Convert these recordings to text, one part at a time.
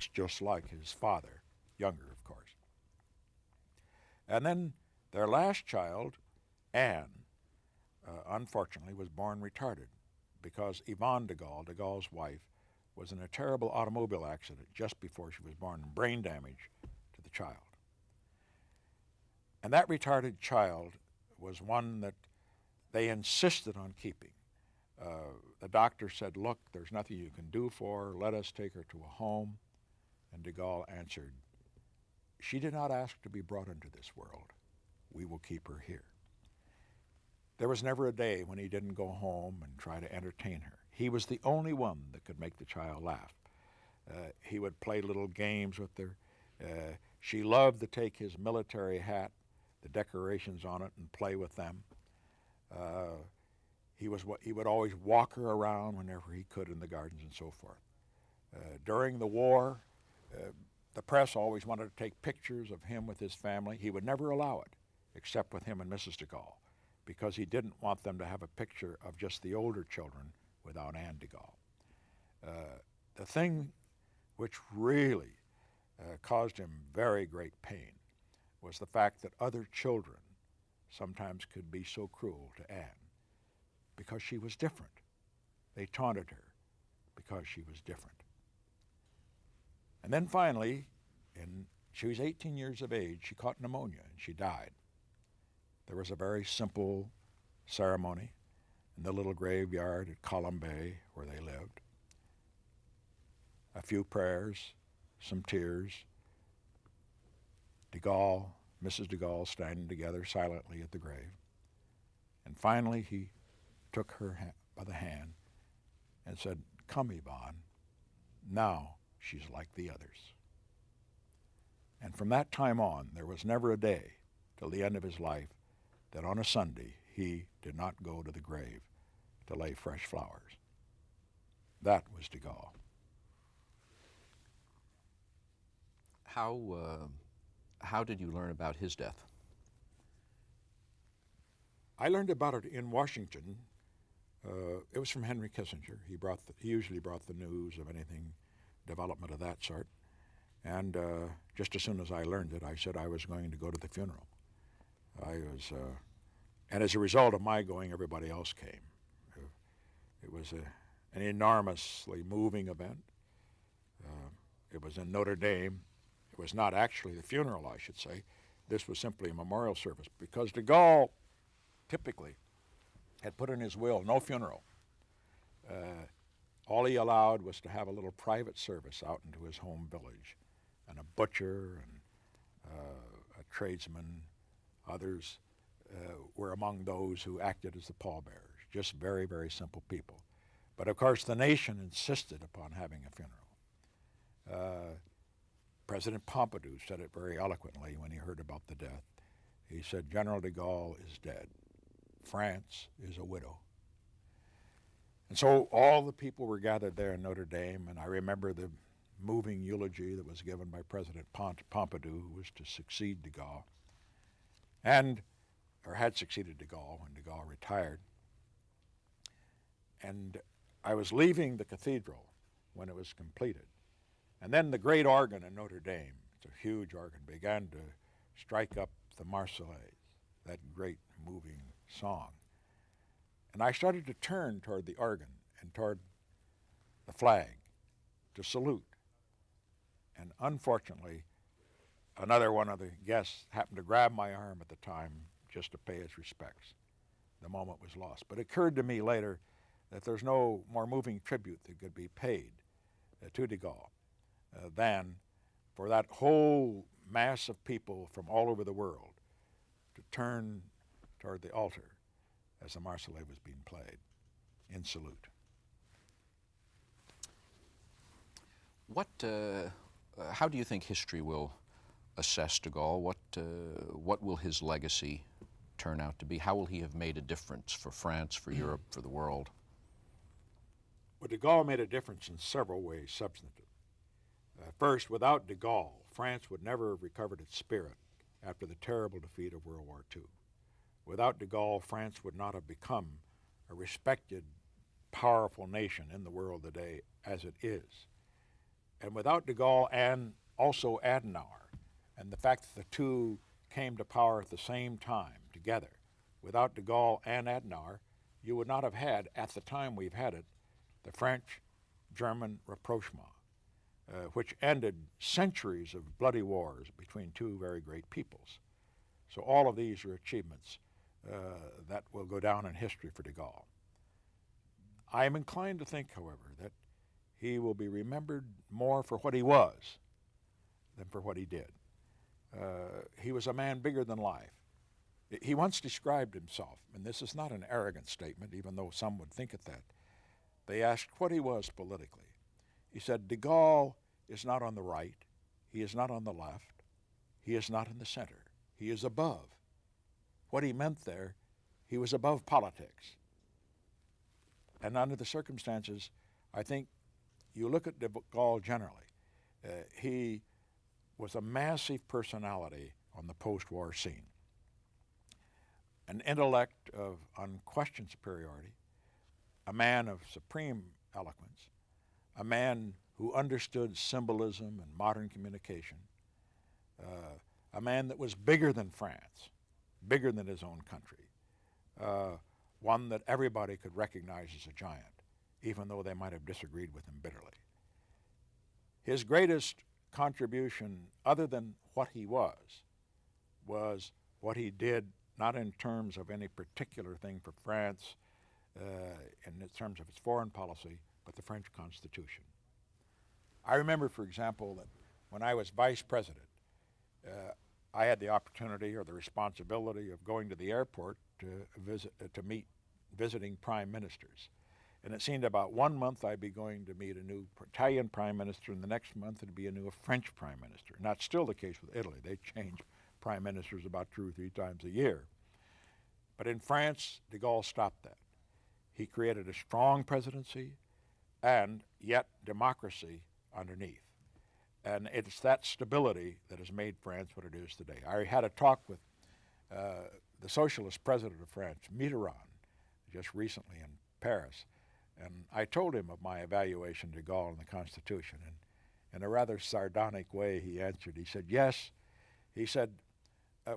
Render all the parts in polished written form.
looks just like his father, younger, of course. And then their last child, Anne, unfortunately was born retarded because Yvonne de Gaulle, de Gaulle's wife, was in a terrible automobile accident just before she was born, and brain damage to the child. And that retarded child was one that they insisted on keeping. The doctor said, look, there's nothing you can do for her. Let us take her to a home. And de Gaulle answered, she did not ask to be brought into this world. We will keep her here. There was never a day when he didn't go home and try to entertain her. He was the only one that could make the child laugh. He would play little games with her. She loved to take his military hat, the decorations on it, and play with them. He would always walk her around whenever he could in the gardens and so forth. During the war, the press always wanted to take pictures of him with his family. He would never allow it, except with him and Mrs. de Gaulle, because he didn't want them to have a picture of just the older children without Anne de Gaulle. The thing which really caused him very great pain was the fact that other children sometimes could be so cruel to Anne because she was different. They taunted her because she was different. And then finally, she was 18 years of age, she caught pneumonia and she died. There was a very simple ceremony in the little graveyard at Colombey where they lived. A few prayers, some tears, de Gaulle, Mrs. de Gaulle standing together silently at the grave. And finally he took her by the hand and said, come, Yvonne, now she's like the others. And from that time on, there was never a day till the end of his life that on a Sunday he did not go to the grave to lay fresh flowers. That was de Gaulle. How did you learn about his death? I learned about it in Washington. It was from Henry Kissinger. He usually brought the news of anything, development of that sort. And just as soon as I learned it, I said I was going to go to the funeral. And as a result of my going, everybody else came. It was an enormously moving event. It was in Notre Dame. It was not actually the funeral, I should say. This was simply a memorial service because de Gaulle typically had put in his will no funeral. All he allowed was to have a little private service out into his home village, and a butcher and a tradesman, others were among those who acted as the pallbearers, just very, very simple people. But of course the nation insisted upon having a funeral. President Pompidou said it very eloquently when he heard about the death. He said, General de Gaulle is dead. France is a widow. And so all the people were gathered there in Notre Dame, and I remember the moving eulogy that was given by President Pompidou, who was to succeed de Gaulle, or had succeeded de Gaulle when de Gaulle retired. And I was leaving the cathedral when it was completed. And then the great organ in Notre Dame, it's a huge organ, began to strike up the Marseillaise, that great moving song. And I started to turn toward the organ and toward the flag to salute. And unfortunately, another one of the guests happened to grab my arm at the time just to pay his respects. The moment was lost. But it occurred to me later that there's no more moving tribute that could be paid to de Gaulle than for that whole mass of people from all over the world to turn toward the altar as the Marseillaise was being played in salute. How do you think history will assess de Gaulle? What will his legacy turn out to be? How will he have made a difference for France, for Europe, for the world? Well, de Gaulle made a difference in several ways, substantive. First, without de Gaulle, France would never have recovered its spirit after the terrible defeat of World War II. Without de Gaulle, France would not have become a respected, powerful nation in the world today as it is. And without de Gaulle and also Adenauer, and the fact that the two came to power at the same time together, without de Gaulle and Adenauer, you would not have had, at the time we've had it, the French-German rapprochement, which ended centuries of bloody wars between two very great peoples. So all of these are achievements that will go down in history for de Gaulle. I am inclined to think, however, that he will be remembered more for what he was than for what he did. He was a man bigger than life. He once described himself, and this is not an arrogant statement, even though some would think it that. They asked what he was politically. He said, de Gaulle is not on the right, he is not on the left, he is not in the center, he is above. What he meant there, he was above politics. And under the circumstances, I think you look at de Gaulle generally, he was a massive personality on the post-war scene. An intellect of unquestioned superiority, a man of supreme eloquence, a man who understood symbolism and modern communication, a man that was bigger than France, bigger than his own country, one that everybody could recognize as a giant, even though they might have disagreed with him bitterly. His greatest contribution, other than what he was what he did, not in terms of any particular thing for France, in terms of its foreign policy, but the French Constitution. I remember, for example, that when I was vice president, I had the opportunity or the responsibility of going to the airport to meet visiting prime ministers. And it seemed about 1 month I'd be going to meet a new Italian prime minister, and the next month it'd be a new French prime minister. And that's still the case with Italy. They change prime ministers about 2 or 3 times a year. But in France, de Gaulle stopped that. He created a strong presidency and yet democracy underneath. And it's that stability that has made France what it is today. I had a talk with the socialist president of France, Mitterrand, just recently in Paris, and I told him of my evaluation of de Gaulle and the Constitution, and in a rather sardonic way he answered. He said, yes. He said,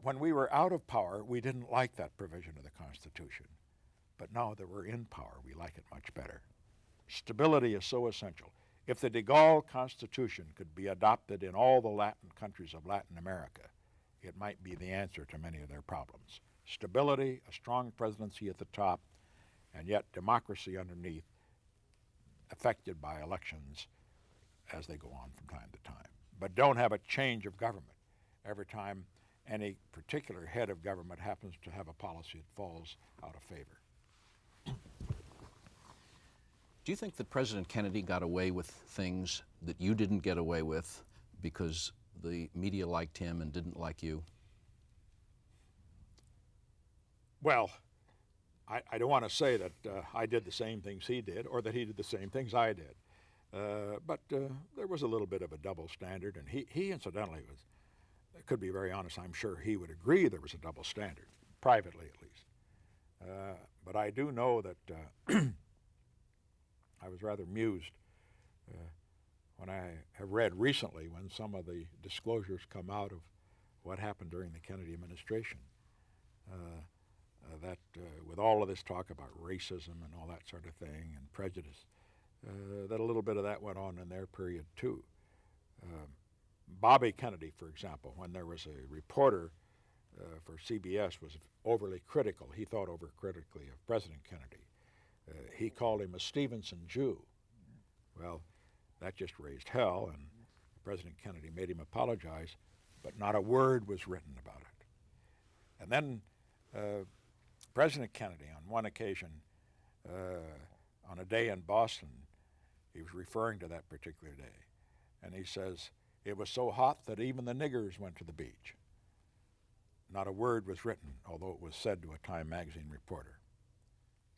when we were out of power, we didn't like that provision of the Constitution, but now that we're in power, we like it much better. Stability is so essential. If the de Gaulle Constitution could be adopted in all the Latin countries of Latin America, it might be the answer to many of their problems. Stability, a strong presidency at the top, and yet democracy underneath, affected by elections as they go on from time to time. But don't have a change of government every time any particular head of government happens to have a policy that falls out of favor. Do you think that President Kennedy got away with things that you didn't get away with because the media liked him and didn't like you? Well, I don't want to say that I did the same things he did or that he did the same things I did. But there was a little bit of a double standard, and he incidentally was, could be very honest, I'm sure he would agree there was a double standard, privately at least. But I do know that I was rather amused when I have read recently when some of the disclosures come out of what happened during the Kennedy administration, that with all of this talk about racism and all that sort of thing and prejudice, that a little bit of that went on in their period too. Bobby Kennedy, for example, when there was a reporter for CBS was overly critical, he thought overcritically of President Kennedy. He called him a Stevenson Jew. Well, that just raised hell, and President Kennedy made him apologize, but not a word was written about it. And then President Kennedy, on one occasion, on a day in Boston, he was referring to that particular day, and he says, it was so hot that even the niggers went to the beach. Not a word was written, although it was said to a Time magazine reporter.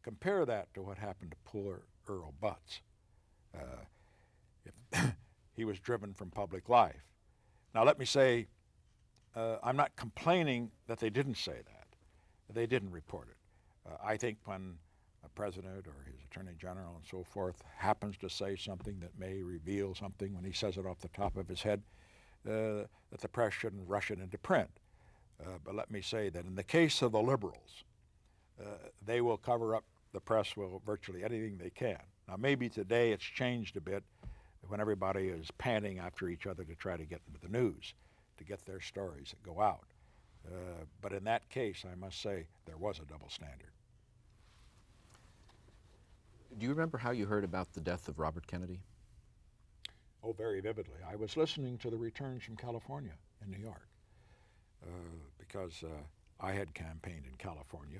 Compare that to what happened to poor Earl Butz. He was driven from public life. Now let me say, I'm not complaining that they didn't say that. They didn't report it. I think when a president or his attorney general and so forth happens to say something that may reveal something when he says it off the top of his head, that the press shouldn't rush it into print. But let me say that in the case of the liberals, they will cover up, the press will, virtually anything they can. Now maybe today it's changed a bit when everybody is panting after each other to try to get into the news, to get their stories that go out. But in that case, I must say, there was a double standard. Do you remember how you heard about the death of Robert Kennedy? Oh, very vividly. I was listening to the returns from California in New York because I had campaigned in California.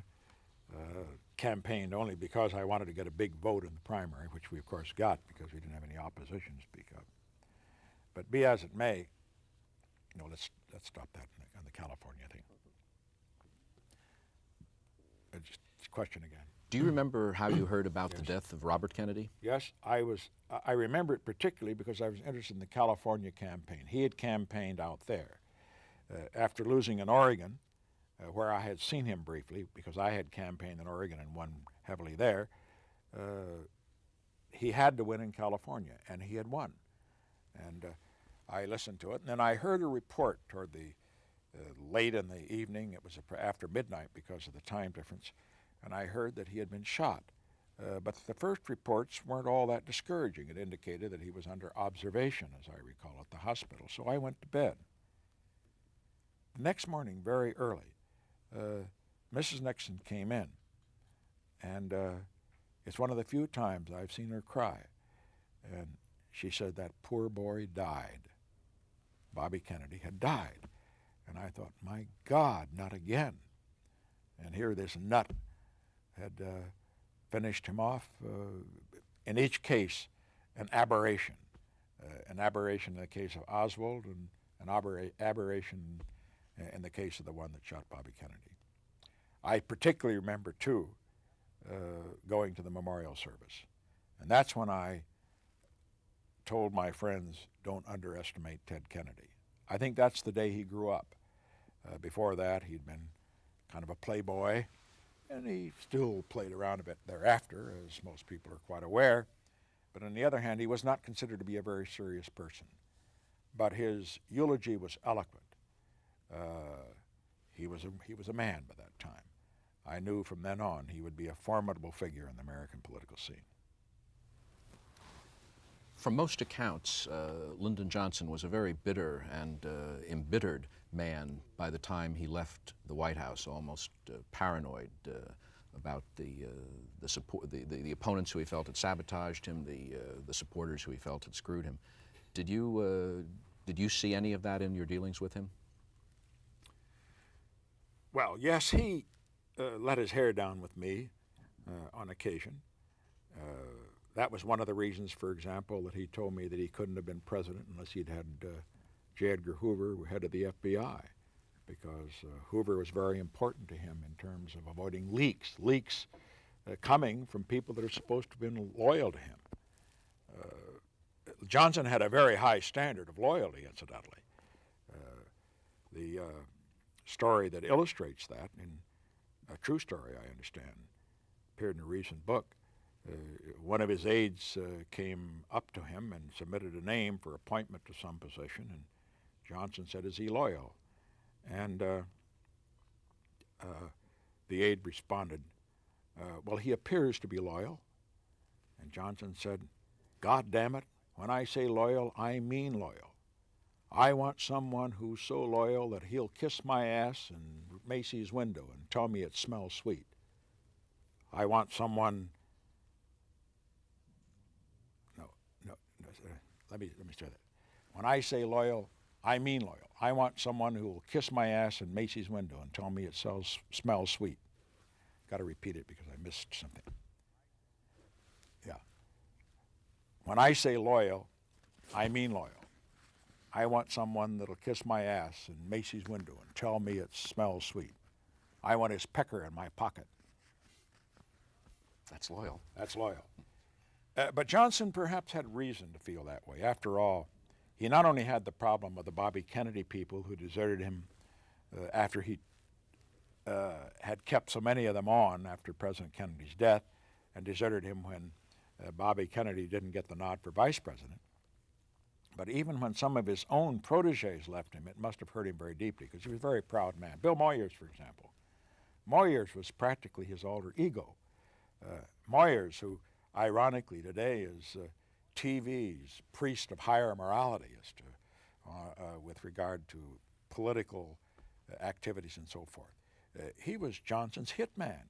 Campaigned only because I wanted to get a big vote in the primary, which we of course got because we didn't have any opposition to speak of. But be as it may, let's stop that on the California thing. Just question again. Do you remember how you heard about the death of Robert Kennedy? Yes, I remember it particularly because I was interested in the California campaign. He had campaigned out there. After losing in Oregon, where I had seen him briefly, because I had campaigned in Oregon and won heavily there, he had to win in California, and he had won. And I listened to it, and then I heard a report toward the late in the evening. It was after midnight because of the time difference, and I heard that he had been shot. But the first reports weren't all that discouraging. It indicated that he was under observation, as I recall, at the hospital. So I went to bed. The next morning, very early, Mrs. Nixon came in, and it's one of the few times I've seen her cry. And she said that poor boy died. Bobby Kennedy had died. And I thought, my God, not again. And here this nut had finished him off. In each case, an aberration. An aberration in the case of Oswald, and an aberration in the case of the one that shot Bobby Kennedy. I particularly remember, too, going to the memorial service. And that's when I told my friends, don't underestimate Ted Kennedy. I think that's the day he grew up. Before that, he'd been kind of a playboy, and he still played around a bit thereafter, as most people are quite aware. But on the other hand, he was not considered to be a very serious person. But his eulogy was eloquent. He was a man by that time. I knew from then on he would be a formidable figure in the American political scene. From most accounts, Lyndon Johnson was a very bitter and embittered man by the time he left the White House, almost paranoid about the opponents who he felt had sabotaged him, the supporters who he felt had screwed him. Did you see any of that in your dealings with him? Well, yes, he let his hair down with me on occasion. That was one of the reasons, for example, that he told me that he couldn't have been president unless he'd had J. Edgar Hoover, head of the FBI, because Hoover was very important to him in terms of avoiding leaks coming from people that are supposed to have been loyal to him. Johnson had a very high standard of loyalty, incidentally. The story that illustrates that, in a true story, I understand, appeared in a recent book. One of his aides came up to him and submitted a name for appointment to some position, and Johnson said, "Is he loyal?" And the aide responded, "Well, he appears to be loyal." And Johnson said, "God damn it, when I say loyal, I mean loyal. I want someone who's so loyal that he'll kiss my ass in Macy's window and tell me it smells sweet. I want someone..." Let me start that. When I say loyal, I mean loyal. I want someone who will kiss my ass in Macy's window and tell me it smells sweet. Got to repeat it because I missed something. Yeah. When I say loyal, I mean loyal. I want someone that'll kiss my ass in Macy's window and tell me it smells sweet. I want his pecker in my pocket. That's loyal. That's loyal. But Johnson perhaps had reason to feel that way. After all, he not only had the problem of the Bobby Kennedy people who deserted him after he had kept so many of them on after President Kennedy's death, and deserted him when Bobby Kennedy didn't get the nod for vice president. But even when some of his own proteges left him, it must have hurt him very deeply because he was a very proud man. Bill Moyers, for example. Moyers was practically his alter ego. Moyers, who ironically today is TV's priest of higher morality as to, with regard to political activities and so forth. He was Johnson's hitman.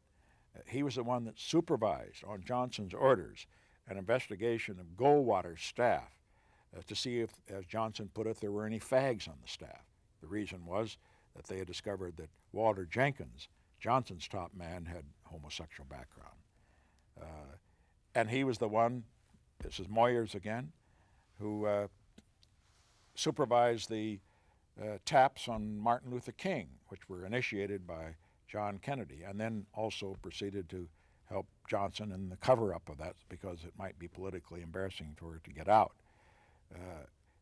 He was the one that supervised, on Johnson's orders, an investigation of Goldwater's staff to see if, as Johnson put it, there were any fags on the staff. The reason was that they had discovered that Walter Jenkins, Johnson's top man, had homosexual background. And he was the one, this is Moyers again, who supervised the taps on Martin Luther King, which were initiated by John Kennedy, and then also proceeded to help Johnson in the cover-up of that because it might be politically embarrassing for her to get out.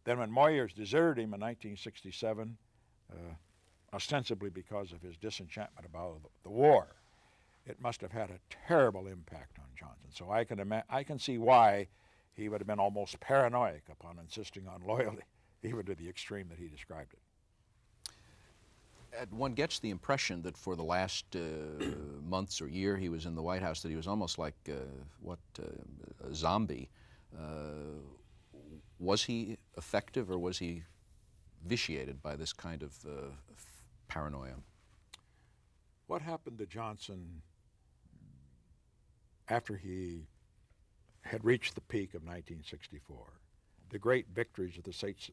Then when Moyers deserted him in 1967, ostensibly because of his disenchantment about the war, it must have had a terrible impact on Johnson. So I can see why he would have been almost paranoid upon insisting on loyalty, even to the extreme that he described it. One gets the impression that for the last months or year he was in the White House that he was almost like a zombie. Was he effective or was he vitiated by this kind of paranoia? What happened to Johnson after he had reached the peak of 1964? The great victories of the states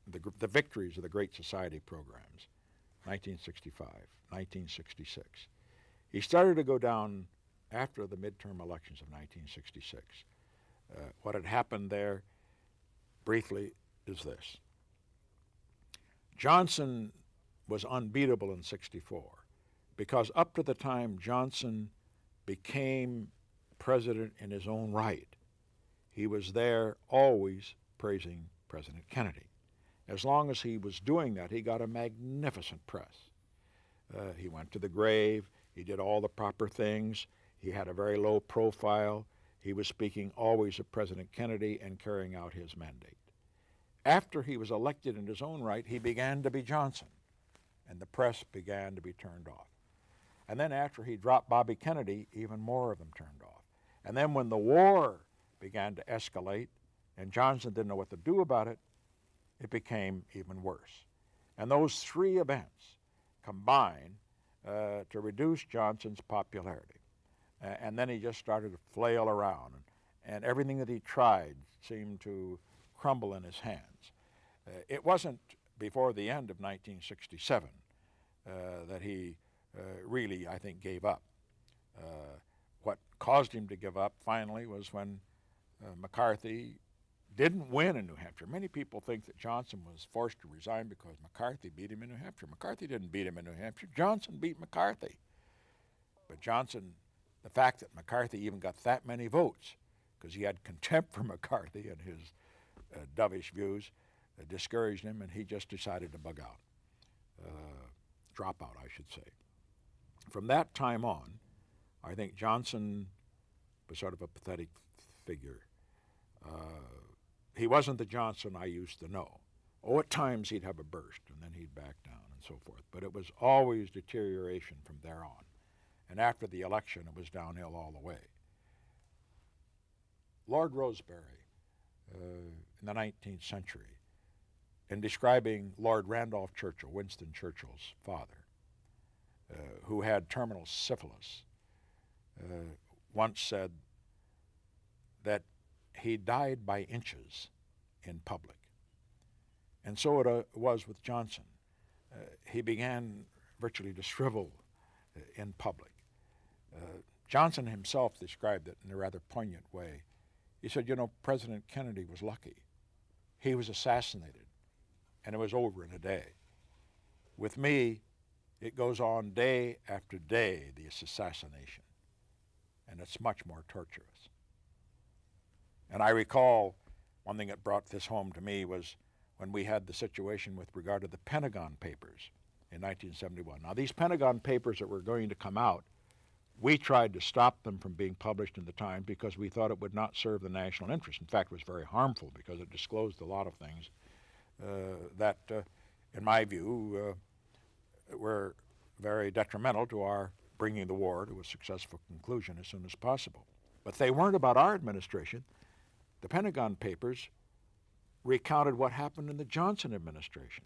the victories of the Great Society programs, 1965, 1966. He started to go down after the midterm elections of 1966. What had happened there, briefly, is this. Johnson was unbeatable in 64 because up to the time Johnson became president in his own right, he was there always praising President Kennedy. As long as he was doing that, he got a magnificent press. He went to the grave. He did all the proper things. He had a very low profile. He was speaking always of President Kennedy and carrying out his mandate. After he was elected in his own right, he began to be Johnson, and the press began to be turned off. And then after he dropped Bobby Kennedy, even more of them turned off. And then when the war began to escalate and Johnson didn't know what to do about it, it became even worse. And those three events combined to reduce Johnson's popularity. And then he just started to flail around, and everything that he tried seemed to crumble in his hands. It wasn't before the end of 1967 that he really, I think, gave up. What caused him to give up finally was when McCarthy didn't win in New Hampshire. Many people think that Johnson was forced to resign because McCarthy beat him in New Hampshire. McCarthy didn't beat him in New Hampshire. Johnson beat McCarthy. But Johnson, the fact that McCarthy even got that many votes, because he had contempt for McCarthy and his dovish views, discouraged him, and he just decided to bug out, drop out, I should say. From that time on, I think Johnson was sort of a pathetic figure. He wasn't the Johnson I used to know. Oh, at times he'd have a burst, and then he'd back down and so forth. But it was always deterioration from there on. And after the election, it was downhill all the way. Lord Rosebery, in the 19th century, in describing Lord Randolph Churchill, Winston Churchill's father, who had terminal syphilis, once said that he died by inches in public. And so it was with Johnson. He began virtually to shrivel in public. Johnson himself described it in a rather poignant way. He said, you know, President Kennedy was lucky. He was assassinated, and it was over in a day. With me, it goes on day after day, this assassination, and it's much more torturous. And I recall one thing that brought this home to me was when we had the situation with regard to the Pentagon Papers in 1971. Now, these Pentagon Papers that were going to come out We tried to stop them from being published in the Times because we thought it would not serve the national interest. In fact, it was very harmful because it disclosed a lot of things that, in my view, were very detrimental to our bringing the war to a successful conclusion as soon as possible. But they weren't about our administration. The Pentagon Papers recounted what happened in the Johnson administration.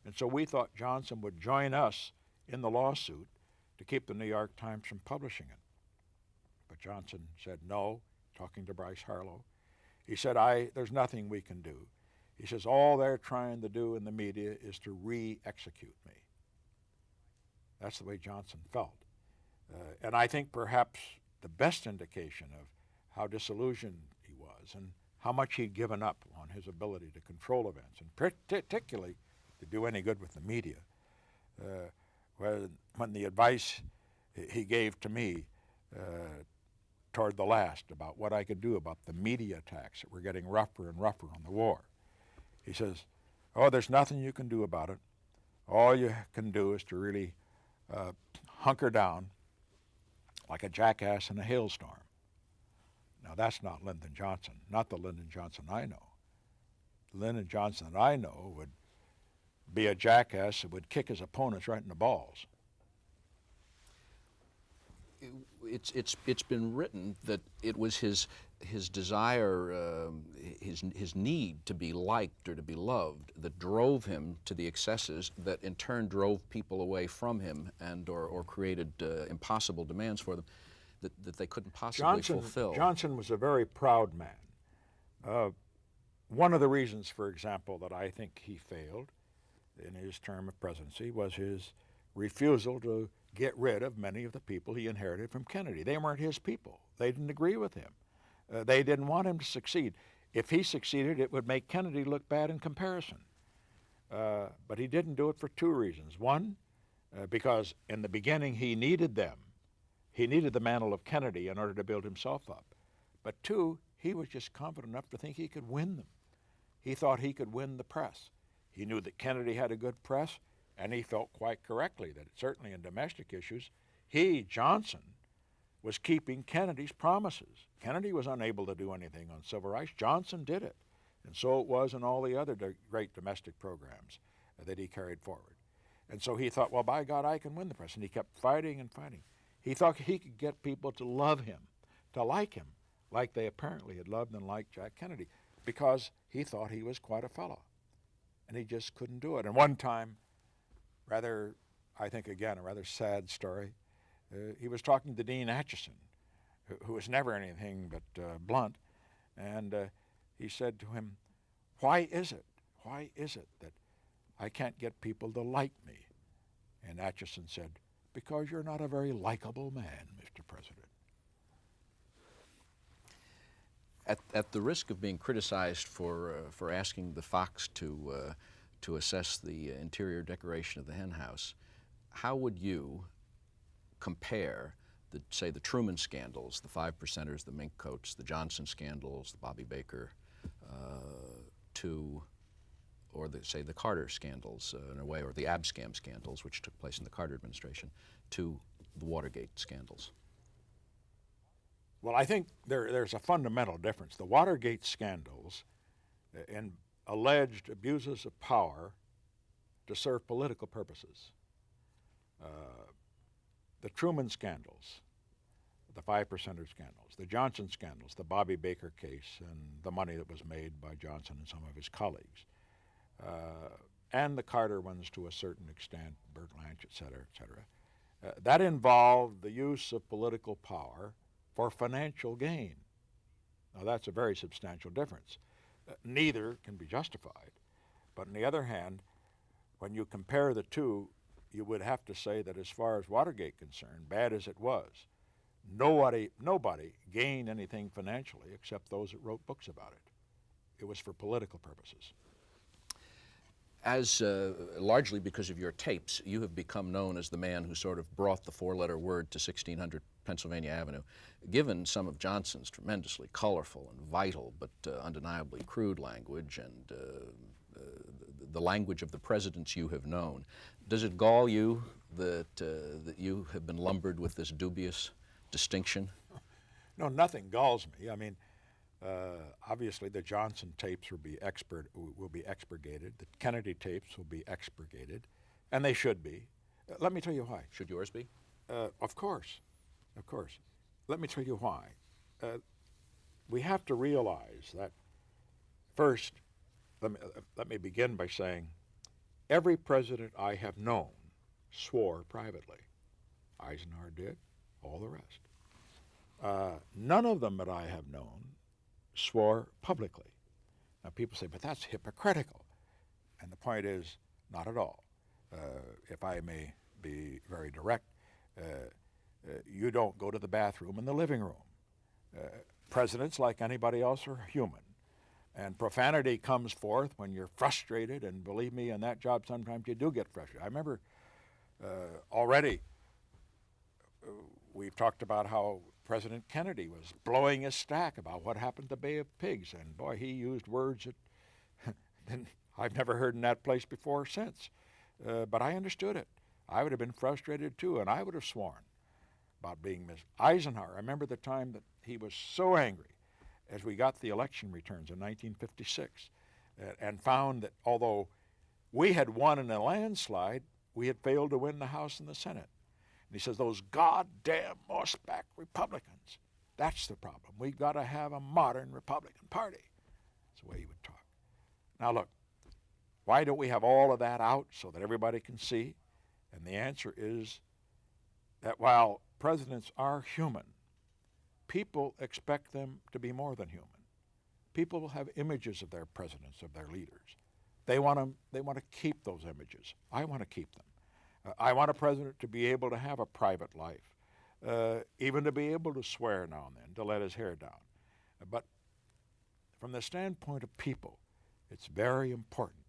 And so we thought Johnson would join us in the lawsuit to keep the New York Times from publishing it. But Johnson said no, talking to Bryce Harlow. He said, there's nothing we can do. He says, all they're trying to do in the media is to re-execute me. That's the way Johnson felt. And I think perhaps the best indication of how disillusioned he was and how much he'd given up on his ability to control events, and particularly to do any good with the media, when the advice he gave to me toward the last about what I could do about the media attacks that were getting rougher and rougher on the war. He says, there's nothing you can do about it. All you can do is to really hunker down like a jackass in a hailstorm. Now, that's not Lyndon Johnson, not the Lyndon Johnson I know. The Lyndon Johnson that I know would be a jackass that would kick his opponents right in the balls. It's been written that it was his desire, his need to be liked or to be loved that drove him to the excesses that in turn drove people away from him and or created impossible demands for them that they couldn't possibly fulfill. Johnson was a very proud man. One of the reasons, for example, that I think he failed in his term of presidency was his refusal to get rid of many of the people he inherited from Kennedy. They weren't his people. They didn't agree with him. They didn't want him to succeed. If he succeeded, it would make Kennedy look bad in comparison. But he didn't do it for two reasons. One, because in the beginning he needed them. He needed the mantle of Kennedy in order to build himself up. But two, he was just confident enough to think he could win them. He thought he could win the press. He knew that Kennedy had a good press, and he felt quite correctly that certainly in domestic issues, he, Johnson, was keeping Kennedy's promises. Kennedy was unable to do anything on civil rights. Johnson did it. And so it was in all the other great domestic programs that he carried forward. And so he thought, well, by God, I can win the press. And he kept fighting and fighting. He thought he could get people to love him, to like him, like they apparently had loved and liked Jack Kennedy, because he thought he was quite a fellow. And he just couldn't do it. And one time, I think again, a rather sad story, he was talking to Dean Acheson, who was never anything but blunt, and he said to him, why is it that I can't get people to like me? And Acheson said, because you're not a very likable man, Mr. President. At the risk of being criticized for asking the Fox to assess the interior decoration of the hen house, how would you compare say the Truman scandals, the 5 percenters, the mink coats, the Johnson scandals, the Bobby Baker, or the Carter scandals in a way, or the Abscam scandals, which took place in the Carter administration, to the Watergate scandals? Well, I think there's a fundamental difference. The Watergate scandals and alleged abuses of power to serve political purposes. The Truman scandals, the 5 percenter scandals, the Johnson scandals, the Bobby Baker case, and the money that was made by Johnson and some of his colleagues, and the Carter ones to a certain extent, Burt Lange, et cetera, that involved the use of political power for financial gain. Now, that's a very substantial difference. Neither can be justified. But on the other hand, when you compare the two, you would have to say that as far as Watergate concerned, bad as it was, nobody gained anything financially except those that wrote books about it. It was for political purposes. As largely because of your tapes, you have become known as the man who sort of brought the 4-letter word to 1600 Pennsylvania Avenue. Given some of Johnson's tremendously colorful and vital but undeniably crude language and the language of the presidents you have known, does it gall you that you have been lumbered with this dubious distinction? No, nothing galls me. I mean, obviously the Johnson tapes will be expurgated. The Kennedy tapes will be expurgated, and they should be. Let me tell you why. Should yours be? Of course. Let me tell you why. We have to realize that, first, let me begin by saying every president I have known swore privately. Eisenhower did, all the rest. None of them that I have known swore publicly. Now people say, but that's hypocritical. And the point is, not at all. If I may be very direct, you don't go to the bathroom in the living room. Presidents, like anybody else, are human. And profanity comes forth when you're frustrated, and believe me, in that job sometimes you do get frustrated. I remember already we've talked about how President Kennedy was blowing his stack about what happened to Bay of Pigs, and boy, he used words that I've never heard in that place before or since. But I understood it. I would have been frustrated too, and I would have sworn about being missed. Eisenhower, I remember the time that he was so angry as we got the election returns in 1956 and found that although we had won in a landslide, we had failed to win the House and the Senate. And he says, those goddamn mossback Republicans, that's the problem. We've got to have a modern Republican Party. That's the way he would talk. Now look, why don't we have all of that out so that everybody can see? And the answer is that while presidents are human, people expect them to be more than human. People will have images of their presidents, of their leaders. They want to keep those images. I want to keep them. I want a president to be able to have a private life, even to be able to swear now and then, to let his hair down. But from the standpoint of people, it's very important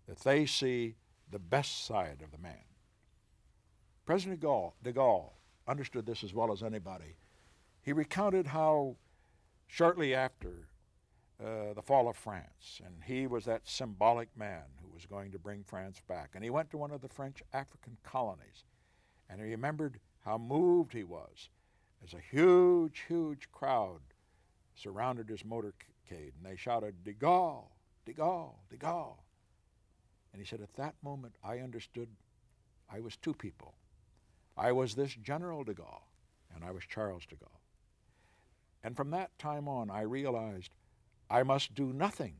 that they see the best side of the man. President de Gaulle understood this as well as anybody. He recounted how shortly after the fall of France, and he was that symbolic man who was going to bring France back, and he went to one of the French African colonies, and he remembered how moved he was as a huge, huge crowd surrounded his motorcade, and they shouted, "De Gaulle, de Gaulle, de Gaulle." And he said, at that moment, I understood I was two people. I was this General de Gaulle, and I was Charles de Gaulle. And from that time on, I realized I must do nothing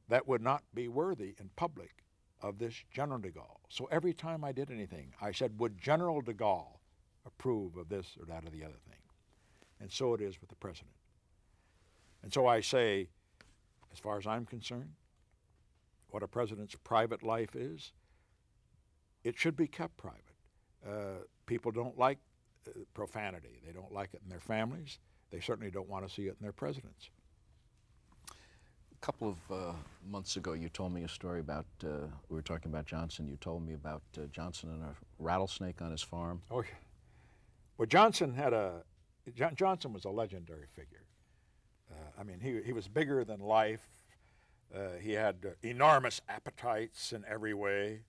that would not be worthy in public of this General de Gaulle. So every time I did anything, I said, would General de Gaulle approve of this or that or the other thing? And so it is with the president. And so I say, as far as I'm concerned, what a president's private life is, it should be kept private. People don't like profanity. They don't like it in their families. They certainly don't want to see it in their presidents. A couple of months ago, you told me a story about, we were talking about Johnson, you told me about Johnson and a rattlesnake on his farm. Oh, yeah. Well, Johnson was a legendary figure. I mean, he was bigger than life. He had enormous appetites in every way,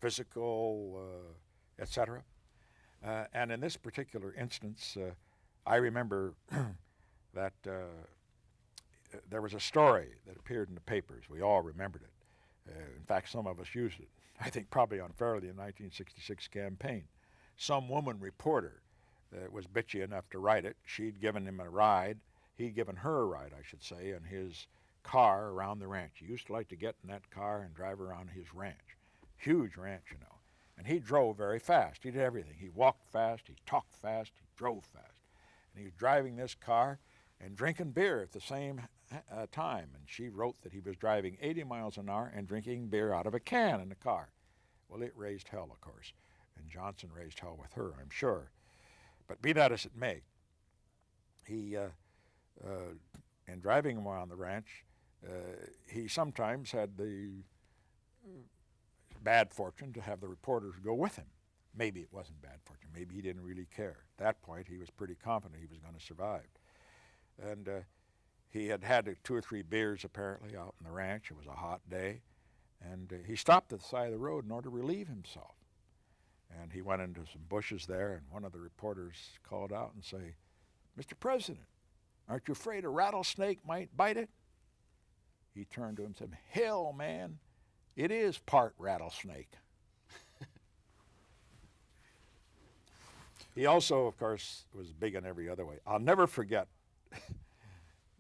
physical, etc. And in this particular instance, I remember that there was a story that appeared in the papers. We all remembered it. In fact, some of us used it, I think probably unfairly in the 1966 campaign. Some woman reporter was bitchy enough to write it. She'd given him a ride. He'd given her a ride, I should say, in his car around the ranch. He used to like to get in that car and drive around his ranch. Huge ranch, you know. And he drove very fast. He did everything. He walked fast, he talked fast, he drove fast. And he was driving this car and drinking beer at the same time. And she wrote that he was driving 80 miles an hour and drinking beer out of a can in the car. Well, it raised hell, of course. And Johnson raised hell with her, I'm sure. But be that as it may, he, in driving him around the ranch, he sometimes had the bad fortune to have the reporters go with him. Maybe it wasn't bad fortune. Maybe he didn't really care. At that point, he was pretty confident he was going to survive. And he had had 2 or 3 beers, apparently, out on the ranch. It was a hot day. And he stopped at the side of the road in order to relieve himself. And he went into some bushes there, and one of the reporters called out and say, "Mr. President, aren't you afraid a rattlesnake might bite it?" He turned to him and said, "Hell, man, it is part rattlesnake." He also, of course, was big in every other way. I'll never forget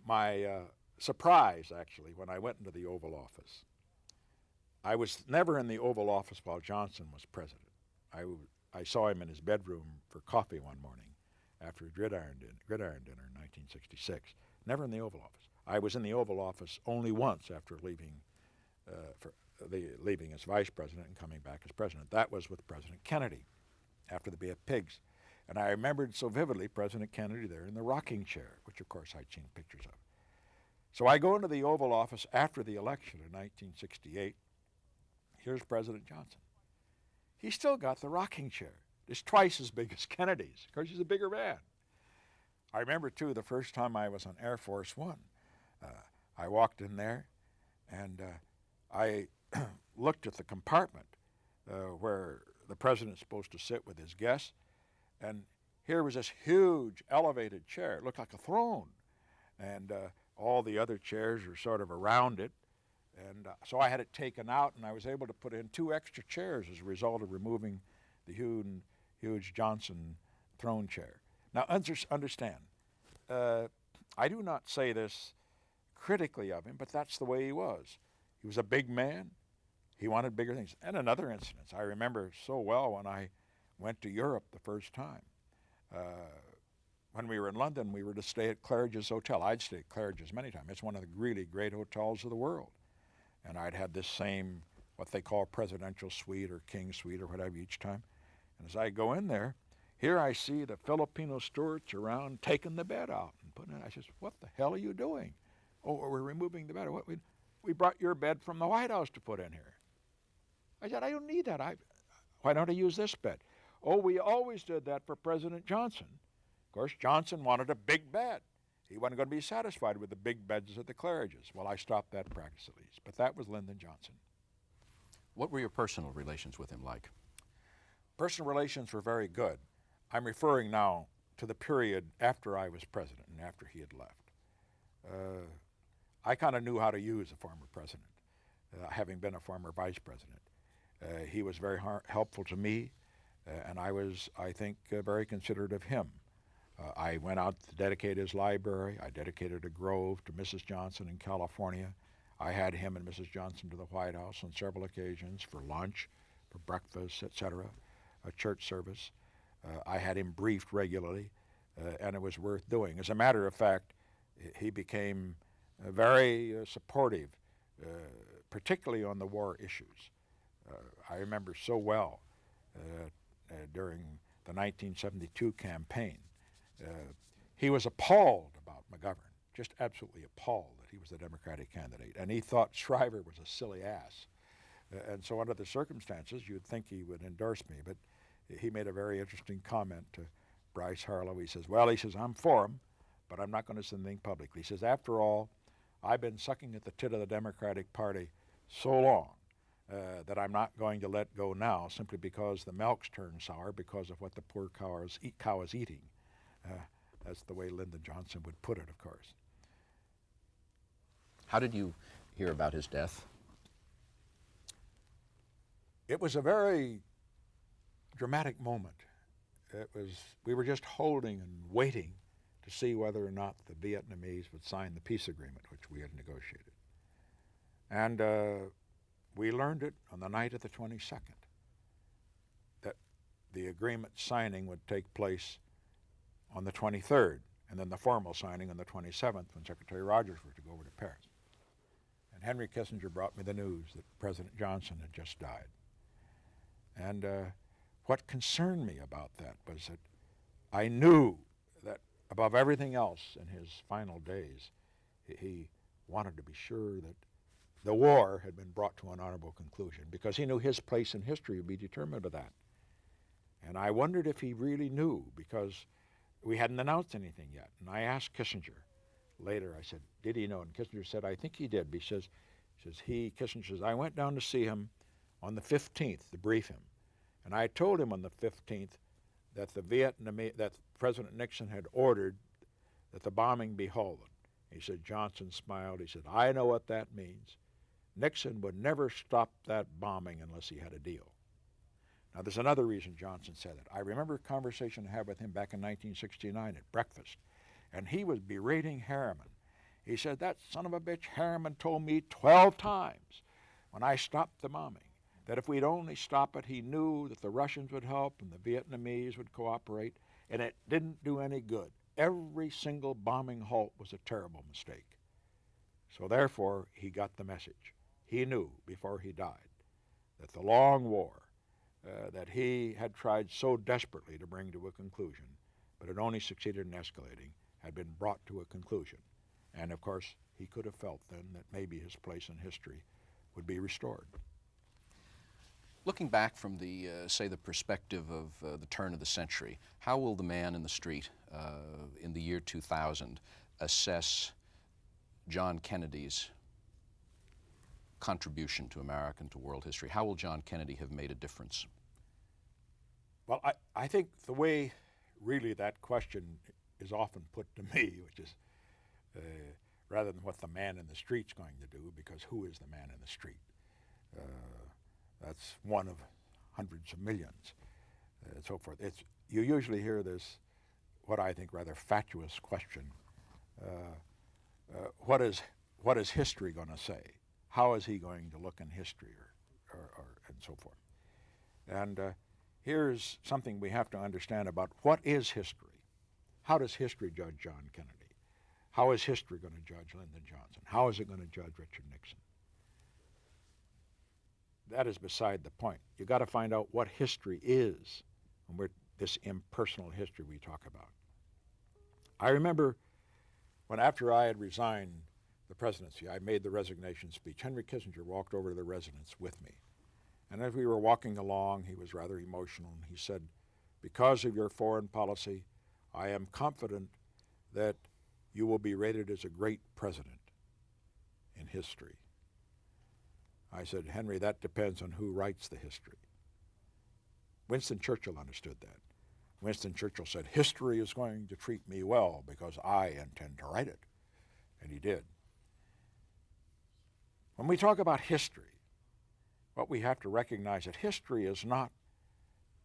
my surprise, actually, when I went into the Oval Office. I was never in the Oval Office while Johnson was president. I saw him in his bedroom for coffee one morning after a gridiron dinner in 1966. Never in the Oval Office. I was in the Oval Office only once after leaving as vice president and coming back as president. That was with President Kennedy after the Bay of Pigs. And I remembered so vividly President Kennedy there in the rocking chair, which of course I'd seen pictures of. So I go into the Oval Office after the election in 1968. Here's President Johnson. He's still got the rocking chair. It's twice as big as Kennedy's. Of course, he's a bigger man. I remember, too, the first time I was on Air Force One. I walked in there, and I looked at the compartment where the president's supposed to sit with his guests, and here was this huge elevated chair. It looked like a throne, and all the other chairs are sort of around it. And so I had it taken out, and I was able to put in 2 extra chairs as a result of removing the huge Johnson throne chair. Now, understand, I do not say this critically of him, but that's the way he was. He was a big man. He wanted bigger things. And another incident I remember so well when I went to Europe the first time. When we were in London, we were to stay at Claridge's Hotel. I'd stayed at Claridge's many times. It's one of the really great hotels of the world. And I'd had this same, what they call presidential suite or king suite or whatever each time. And as I go in there, here I see the Filipino stewards around taking the bed out and putting it. I says, "What the hell are you doing?" "Oh, we're removing the bed." "What? We brought your bed from the White House to put in here." I said, "I don't need that. Why don't I use this bed?" "Oh, we always did that for President Johnson." Of course, Johnson wanted a big bed. He wasn't going to be satisfied with the big beds at the Claridge's. Well, I stopped that practice at least. But that was Lyndon Johnson. What were your personal relations with him like? Personal relations were very good. I'm referring now to the period after I was president and after he had left. I kind of knew how to use a former president, having been a former vice president. He was very helpful to me, and I was, I think, very considerate of him. I went out to dedicate his library. I dedicated a grove to Mrs. Johnson in California. I had him and Mrs. Johnson to the White House on several occasions for lunch, for breakfast, etc., a church service. I had him briefed regularly, and it was worth doing. As a matter of fact, he became very supportive, particularly on the war issues. I remember so well during the 1972 campaign. He was appalled about McGovern, just absolutely appalled that he was the Democratic candidate, and he thought Shriver was a silly ass. And so under the circumstances, you'd think he would endorse me, but he made a very interesting comment to Bryce Harlow. He says, "Well," he says, "I'm for him, but I'm not going to say anything publicly." He says, "After all, I've been sucking at the tit of the Democratic Party so long that I'm not going to let go now simply because the milk's turned sour because of what the poor cow is eating." That's the way Lyndon Johnson would put it, of course. How did you hear about his death? It was a very dramatic moment. We were just holding and waiting to see whether or not the Vietnamese would sign the peace agreement, which we had negotiated. And we learned it on the night of the 22nd, that the agreement signing would take place on the 23rd, and then the formal signing on the 27th when Secretary Rogers was to go over to Paris. And Henry Kissinger brought me the news that President Johnson had just died. And what concerned me about that was that I knew that above everything else in his final days, he wanted to be sure that the war had been brought to an honorable conclusion, because he knew his place in history would be determined by that. And I wondered if he really knew, because we hadn't announced anything yet. And I asked Kissinger later, I said, "Did he know?" And Kissinger said, "I think he did." He Kissinger says, "I went down to see him on the 15th to brief him. And I told him on the 15th that that President Nixon had ordered that the bombing be halted. He said, Johnson smiled. He said, I know what that means. Nixon would never stop that bombing unless he had a deal. Now, there's another reason Johnson said it. I remember a conversation I had with him back in 1969 at breakfast, and he was berating Harriman. He said, that son of a bitch Harriman told me 12 times when I stopped the bombing that if we'd only stop it, he knew that the Russians would help and the Vietnamese would cooperate, and it didn't do any good. Every single bombing halt was a terrible mistake. So therefore, he got the message. He knew before he died that the long war that he had tried so desperately to bring to a conclusion, but had only succeeded in escalating, had been brought to a conclusion. And of course, he could have felt then that maybe his place in history would be restored. Looking back from the, say, the perspective of the turn of the century, how will the man in the street in the year 2000 assess John Kennedy's contribution to American, to world history? How will John Kennedy have made a difference? Well, I think the way really that question is often put to me, which is rather than what the man in the street's going to do, because who is the man in the street? That's one of hundreds of millions, and so forth. You usually hear this, what I think rather fatuous question, what is history going to say? How is he going to look in history, or and so forth? And here's something we have to understand about what is history. How does history judge John Kennedy? How is history going to judge Lyndon Johnson? How is it going to judge Richard Nixon? That is beside the point. You've got to find out what history is, and this impersonal history we talk about. I remember when, after I had resigned the presidency, I made the resignation speech. Henry Kissinger walked over to the residence with me. And as we were walking along, he was rather emotional, and he said, because of your foreign policy, I am confident that you will be rated as a great president in history. I said, Henry, that depends on who writes the history. Winston Churchill understood that. Winston Churchill said, history is going to treat me well because I intend to write it. And he did. When we talk about history, what we have to recognize that history is not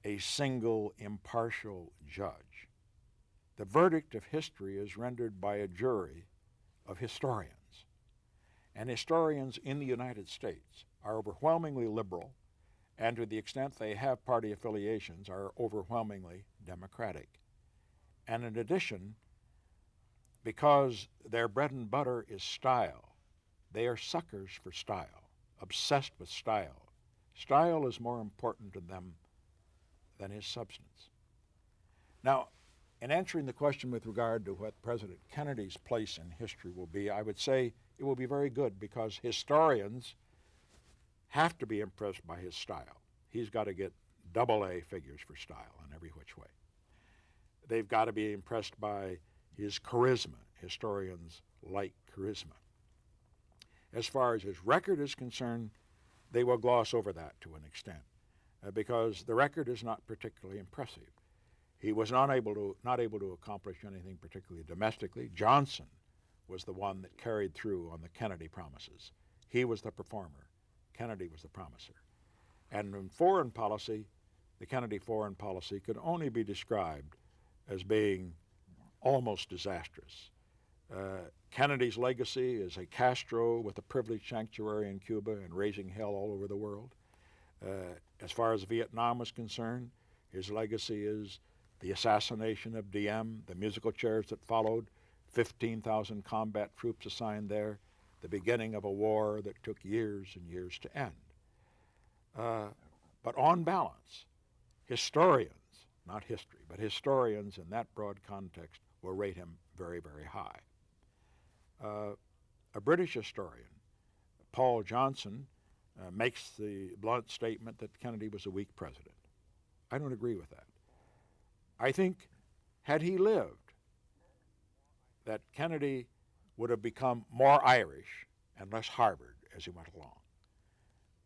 a single impartial judge. The verdict of history is rendered by a jury of historians. And historians in the United States are overwhelmingly liberal, and to the extent they have party affiliations, are overwhelmingly Democratic. And in addition, because their bread and butter is style, they are suckers for style, obsessed with style. Style is more important to them than his substance. Now, in answering the question with regard to what President Kennedy's place in history will be, I would say it will be very good because historians have to be impressed by his style. He's got to get AA figures for style in every which way. They've got to be impressed by his charisma. Historians like charisma. As far as his record is concerned, they will gloss over that to an extent because the record is not particularly impressive. He was not able to accomplish anything particularly domestically. Johnson was the one that carried through on the Kennedy promises. He was the performer. Kennedy was the promiser. And in foreign policy, the Kennedy foreign policy could only be described as being almost disastrous. Kennedy's legacy is a Castro with a privileged sanctuary in Cuba and raising hell all over the world. As far as Vietnam was concerned, his legacy is the assassination of Diem, the musical chairs that followed, 15,000 combat troops assigned there, the beginning of a war that took years and years to end. But on balance, historians, not history, but historians in that broad context will rate him very, very high. A British historian, Paul Johnson, makes the blunt statement that Kennedy was a weak president. I don't agree with that. I think, had he lived, that Kennedy would have become more Irish and less Harvard as he went along.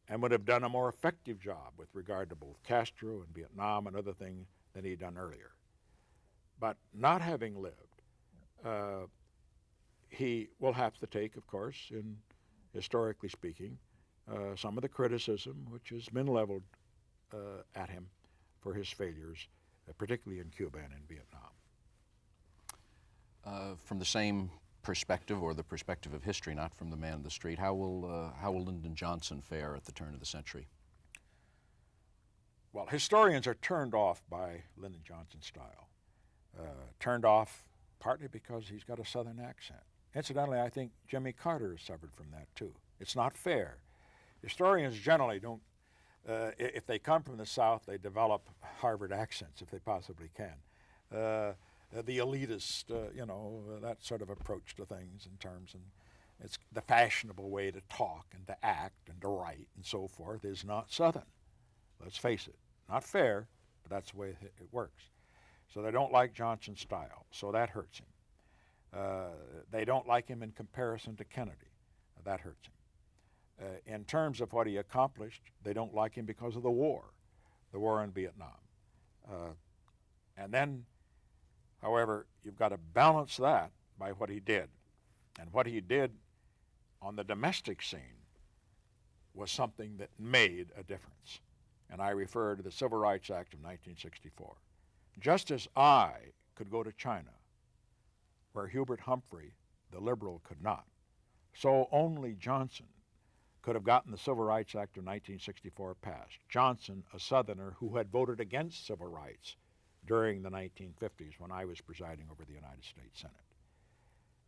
and would have done a more effective job with regard to both Castro and Vietnam and other things than he'd done earlier. But not having lived, he will have to take, of course, in historically speaking, some of the criticism which has been leveled at him for his failures, particularly in Cuba and in Vietnam. From the same perspective, or the perspective of history, not from the man of the street, how will Lyndon Johnson fare at the turn of the century? Well, historians are turned off by Lyndon Johnson's style. Turned off partly because he's got a Southern accent. Incidentally, I think Jimmy Carter has suffered from that too. It's not fair. Historians generally don't, if they come from the South, they develop Harvard accents if they possibly can. The elitist, that sort of approach to things in terms, and it's the fashionable way to talk and to act and to write and so forth is not Southern. Let's face it. Not fair, but that's the way it works. So they don't like Johnson's style, so that hurts him. They don't like him in comparison to Kennedy. That hurts him. In terms of what he accomplished, they don't like him because of the war in Vietnam. And then, however, you've got to balance that by what he did. And what he did on the domestic scene was something that made a difference. And I refer to the Civil Rights Act of 1964. Just as I could go to China, where Hubert Humphrey, the liberal, could not, so only Johnson could have gotten the Civil Rights Act of 1964 passed. Johnson, a Southerner who had voted against civil rights during the 1950s when I was presiding over the United States Senate.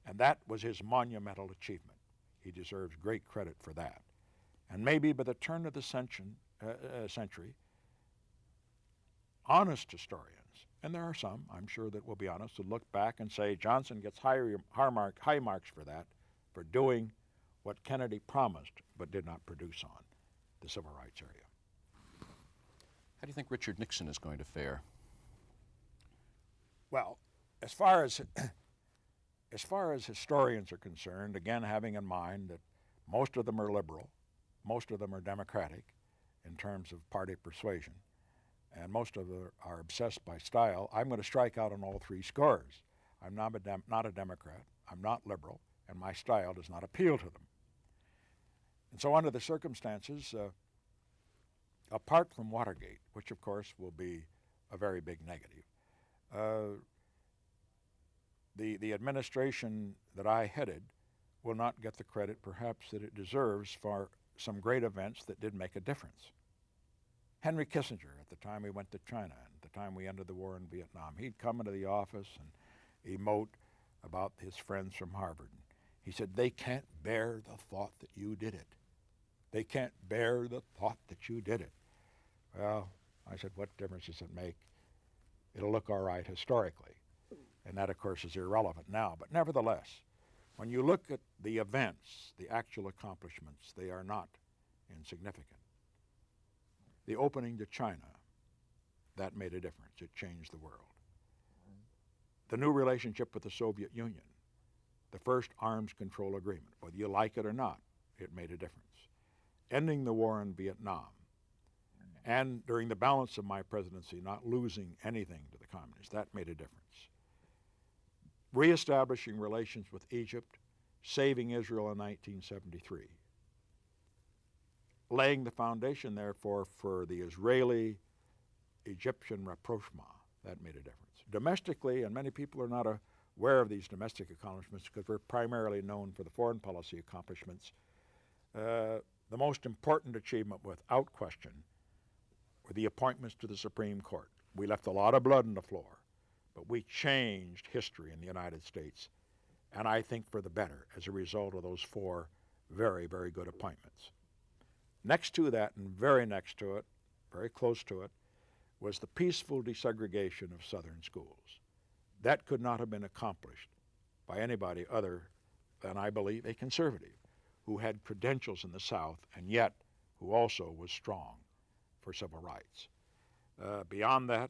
And that was his monumental achievement. He deserves great credit for that. And maybe by the turn of the century, honest historians, and there are some, I'm sure, that will be honest, will look back and say Johnson gets high marks for that, for doing what Kennedy promised but did not produce on the civil rights area. How do you think Richard Nixon is going to fare? Well, as far as historians are concerned, again, having in mind that most of them are liberal, most of them are democratic in terms of party persuasion, and most of them are obsessed by style, I'm going to strike out on all three scores. I'm not a Democrat, I'm not liberal, and my style does not appeal to them. And so under the circumstances, apart from Watergate, which of course will be a very big negative, the administration that I headed will not get the credit perhaps that it deserves for some great events that did make a difference. Henry Kissinger, at the time we went to China, and at the time we ended the war in Vietnam, he'd come into the office and emote about his friends from Harvard. He said, they can't bear the thought that you did it. They can't bear the thought that you did it. Well, I said, what difference does it make? It'll look all right historically. And that, of course, is irrelevant now. But nevertheless, when you look at the events, the actual accomplishments, they are not insignificant. The opening to China, that made a difference. It changed the world. The new relationship with the Soviet Union, the first arms control agreement, whether you like it or not, it made a difference. Ending the war in Vietnam, and during the balance of my presidency, not losing anything to the communists, that made a difference. Reestablishing relations with Egypt, saving Israel in 1973, laying the foundation, therefore, for the Israeli-Egyptian rapprochement, that made a difference. Domestically, and many people are not aware of these domestic accomplishments because we're primarily known for the foreign policy accomplishments, the most important achievement, without question, were the appointments to the Supreme Court. We left a lot of blood on the floor, but we changed history in the United States, and I think for the better as a result of those four very, very good appointments. Next to that, and very next to it, very close to it, was the peaceful desegregation of Southern schools. That could not have been accomplished by anybody other than, I believe, a conservative who had credentials in the South and yet who also was strong for civil rights. Beyond that,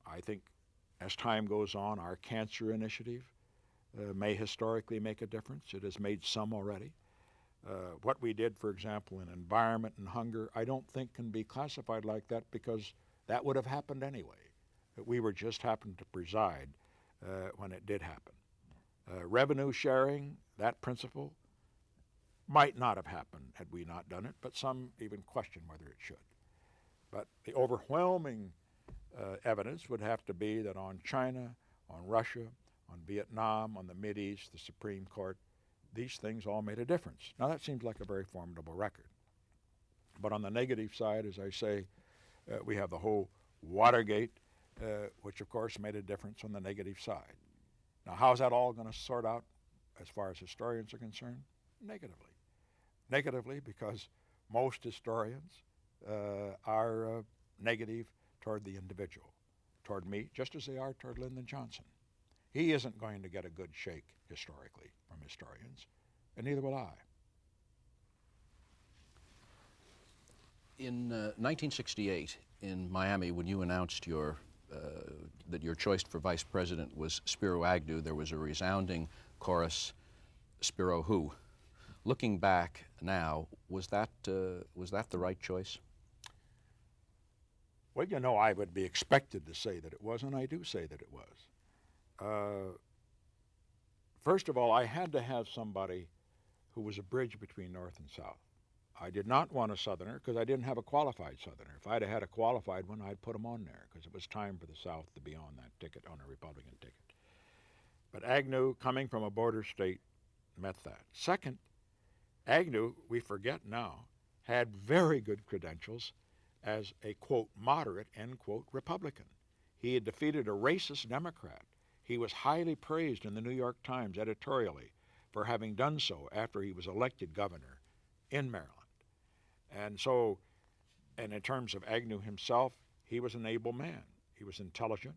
I think as time goes on, our cancer initiative may historically make a difference. It has made some already. What we did, for example, in environment and hunger, I don't think can be classified like that because that would have happened anyway. We were just happened to preside when it did happen. Revenue sharing, that principle, might not have happened had we not done it, but some even question whether it should. But the overwhelming evidence would have to be that on China, on Russia, on Vietnam, on the Mideast, the Supreme Court, these things all made a difference. Now that seems like a very formidable record. But on the negative side, as I say, we have the whole Watergate, which of course made a difference on the negative side. Now how's that all going to sort out as far as historians are concerned? Negatively. Negatively because most historians are negative toward the individual, toward me, just as they are toward Lyndon Johnson. He isn't going to get a good shake historically from historians, and neither will I. In 1968, in Miami, when you announced that your choice for vice president was Spiro Agnew, there was a resounding chorus, "Spiro who?" Looking back now, was that the right choice? Well, you know, I would be expected to say that it was, and I do say that it was. First of all, I had to have somebody who was a bridge between North and South. I did not want a Southerner because I didn't have a qualified Southerner. If I'd have had a qualified one, I'd put him on there because it was time for the South to be on that ticket, on a Republican ticket. But Agnew, coming from a border state, met that. Second, Agnew, we forget now, had very good credentials as a, quote, moderate, end quote, Republican. He had defeated a racist Democrat. He was highly praised in the New York Times editorially for having done so after he was elected governor in Maryland. And so, and in terms of Agnew himself, he was an able man. He was intelligent.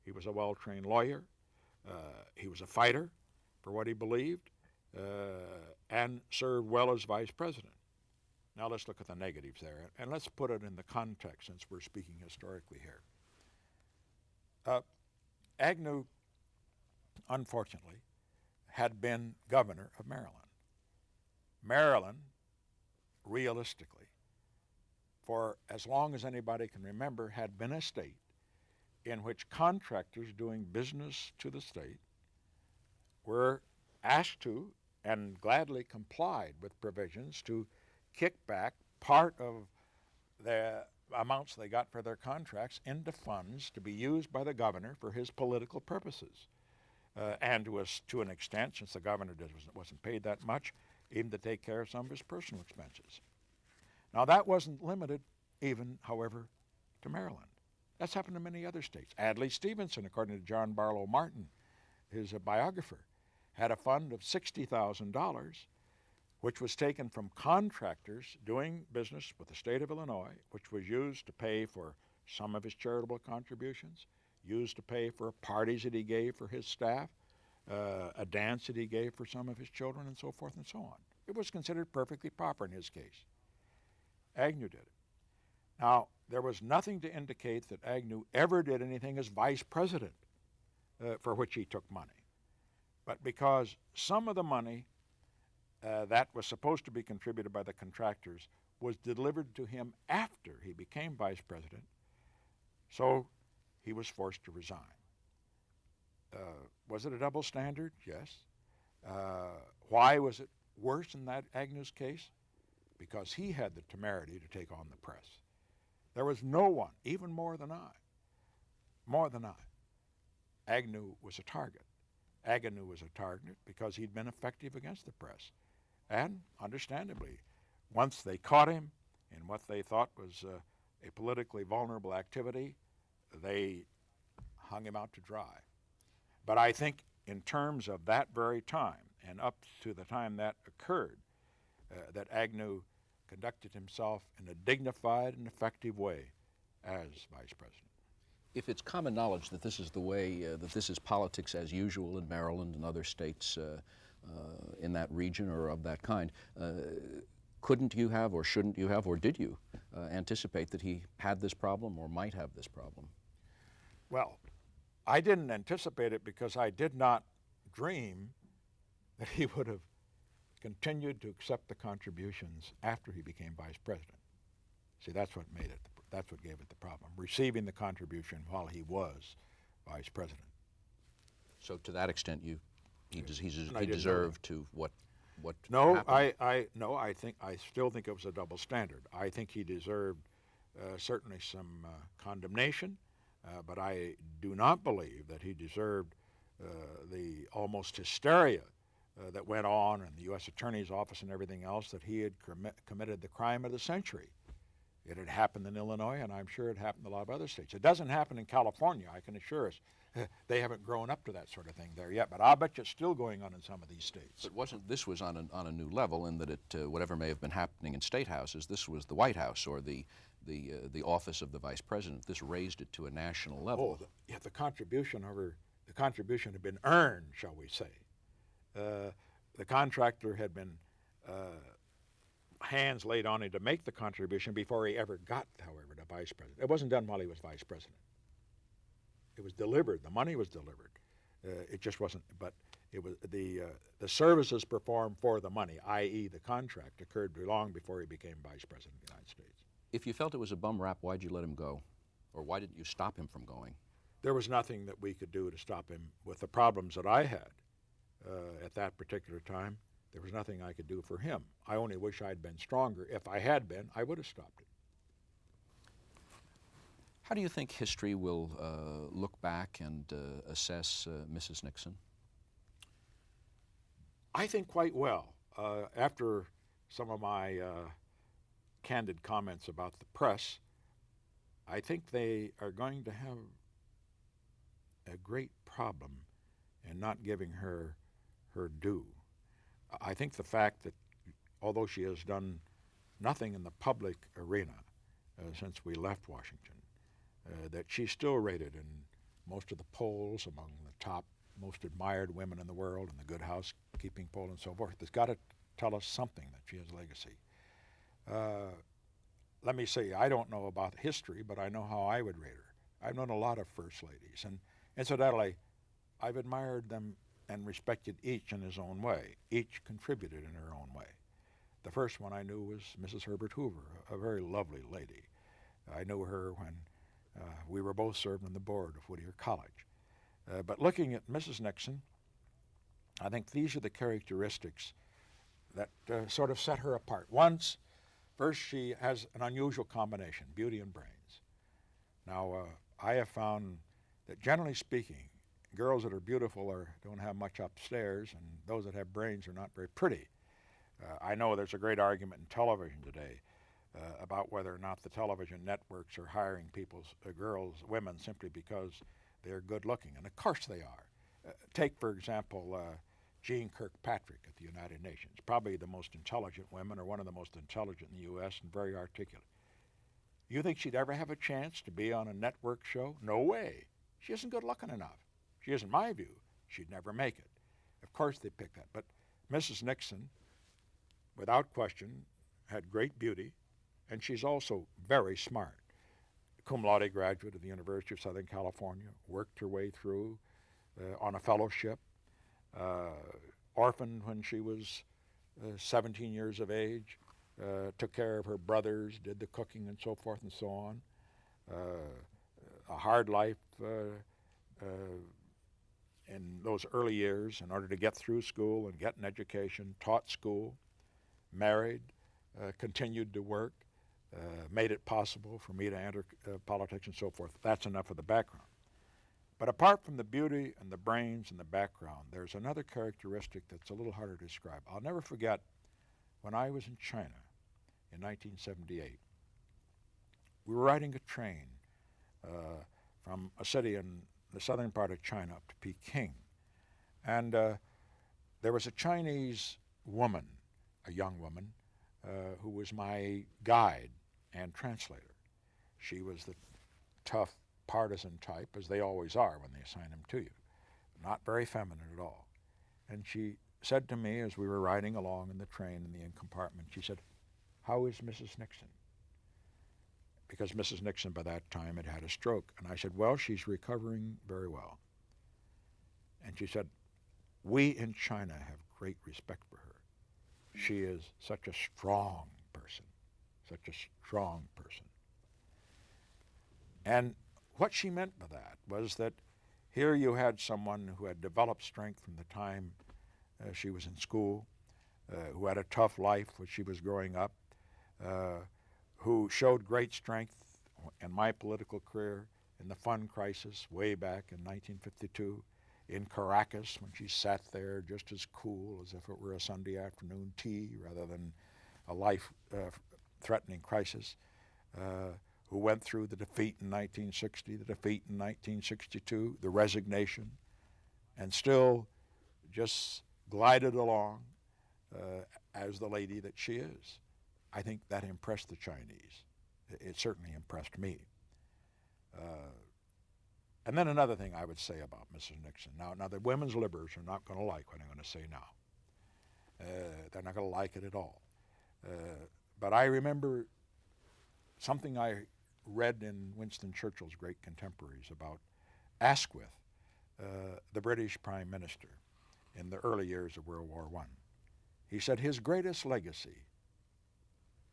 He was a well-trained lawyer. He was a fighter for what he believed and served well as vice president. Now let's look at the negatives there, and let's put it in the context since we're speaking historically here. Agnew, unfortunately, had been governor of Maryland. Maryland, realistically, for as long as anybody can remember, had been a state in which contractors doing business to the state were asked to and gladly complied with provisions to kick back part of the amounts they got for their contracts into funds to be used by the governor for his political purposes. And to an extent, since the governor wasn't paid that much, even to take care of some of his personal expenses. Now that wasn't limited even, however, to Maryland. That's happened to many other states. Adlai Stevenson, according to John Barlow Martin, his biographer, had a fund of $60,000 which was taken from contractors doing business with the state of Illinois, which was used to pay for some of his charitable contributions, used to pay for parties that he gave for his staff, a dance that he gave for some of his children, and so forth and so on. It was considered perfectly proper in his case. Agnew did it. Now, there was nothing to indicate that Agnew ever did anything as vice president for which he took money. But because some of the money that was supposed to be contributed by the contractors was delivered to him after he became vice president, so he was forced to resign. Was it a double standard? Yes. Why was it worse in that Agnew's case? Because he had the temerity to take on the press. There was no one, even more than I. Agnew was a target. Agnew was a target because he'd been effective against the press. And, understandably, once they caught him in what they thought was a politically vulnerable activity, they hung him out to dry. But I think in terms of that very time and up to the time that occurred, that Agnew conducted himself in a dignified and effective way as vice president. If it's common knowledge that this is the way, that this is politics as usual in Maryland and other states in that region or of that kind, couldn't you have or shouldn't you have or did you anticipate that he had this problem or might have this problem? Well, I didn't anticipate it because I did not dream that he would have continued to accept the contributions after he became vice president. See, that's what made it. That's what gave it the problem. Receiving the contribution while he was vice president. So to that extent, he didn't deserved to what No, happened? I still think it was a double standard. I think he deserved certainly some condemnation, but I do not believe that he deserved the almost hysteria that went on in the U.S. Attorney's Office and everything else, that he had committed the crime of the century. It had happened in Illinois, and I'm sure it happened in a lot of other states. It doesn't happen in California, I can assure us. They haven't grown up to that sort of thing there yet, but I'll bet you it's still going on in some of these states. But this was on a new level in that it whatever may have been happening in state houses, this was the White House or the office of the vice president. This raised it to a national level. The contribution had been earned, shall we say. The contractor had been hands laid on him to make the contribution before he ever got, however, to vice president. It wasn't done while he was vice president. It was delivered. The money was delivered. It just wasn't. But it was the services performed for the money, i.e., the contract, occurred long before he became vice president of the United States. If you felt it was a bum rap, why'd you let him go, or why didn't you stop him from going? There was nothing that we could do to stop him with the problems that I had at that particular time. There was nothing I could do for him. I only wish I'd been stronger. If I had been, I would have stopped it. How do you think history will look back and assess Mrs. Nixon? I think quite well. After some of my candid comments about the press, I think they are going to have a great problem in not giving her her due. I think the fact that although she has done nothing in the public arena since we left Washington, that she's still rated in most of the polls among the top most admired women in the world and the Good Housekeeping poll and so forth. It's got to tell us something that she has legacy. Let me say, I don't know about history, but I know how I would rate her. I've known a lot of first ladies, and incidentally, I've admired them and respected each in his own way. Each contributed in her own way. The first one I knew was Mrs. Herbert Hoover, a very lovely lady. I knew her when we were both served on the board of Whittier College. But looking at Mrs. Nixon, I think these are the characteristics that sort of set her apart. First, she has an unusual combination, beauty and brains. Now, I have found that generally speaking, girls that are beautiful don't have much upstairs, and those that have brains are not very pretty. I know there's a great argument in television today about whether or not the television networks are hiring women simply because they're good looking, and of course they are. Take, for example, Jean Kirkpatrick at the United Nations, probably the most intelligent woman, or one of the most intelligent in the U.S., and very articulate. You think she'd ever have a chance to be on a network show? No way. She isn't good looking enough. She isn't, my view. She'd never make it. Of course they picked that. But Mrs. Nixon, without question, had great beauty, and she's also very smart. Cum laude graduate of the University of Southern California, worked her way through on a fellowship, orphaned when she was 17 years of age, took care of her brothers, did the cooking and so forth and so on. A hard life in those early years in order to get through school and get an education, taught school, married, continued to work, made it possible for me to enter politics and so forth. That's enough of the background. But apart from the beauty and the brains and the background, there's another characteristic that's a little harder to describe. I'll never forget when I was in China in 1978. We were riding a train from a city in the southern part of China up to Peking. And there was a Chinese woman, a young woman, who was my guide and translator. She was the tough partisan type, as they always are when they assign them to you. Not very feminine at all. And she said to me as we were riding along in the train in the compartment, she said, "How is Mrs. Nixon?" Because Mrs. Nixon by that time had had a stroke. And I said, "Well, she's recovering very well." And she said, "We in China have great respect for her. She is such a strong person, such a strong person. And what she meant by that was that here you had someone who had developed strength from the time she was in school, who had a tough life when she was growing up, who showed great strength in my political career in the fund crisis way back in 1952, in Caracas when she sat there just as cool as if it were a Sunday afternoon tea rather than a life-threatening crisis, who went through the defeat in 1960, the defeat in 1962, the resignation, and still just glided along as the lady that she is. I think that impressed the Chinese. It certainly impressed me. And then another thing I would say about Mrs. Nixon. Now the women's liberals are not going to like what I'm going to say now. They're not going to like it at all. But I remember something I read in Winston Churchill's great contemporaries about Asquith, the British Prime Minister in the early years of World War I. He said his greatest legacy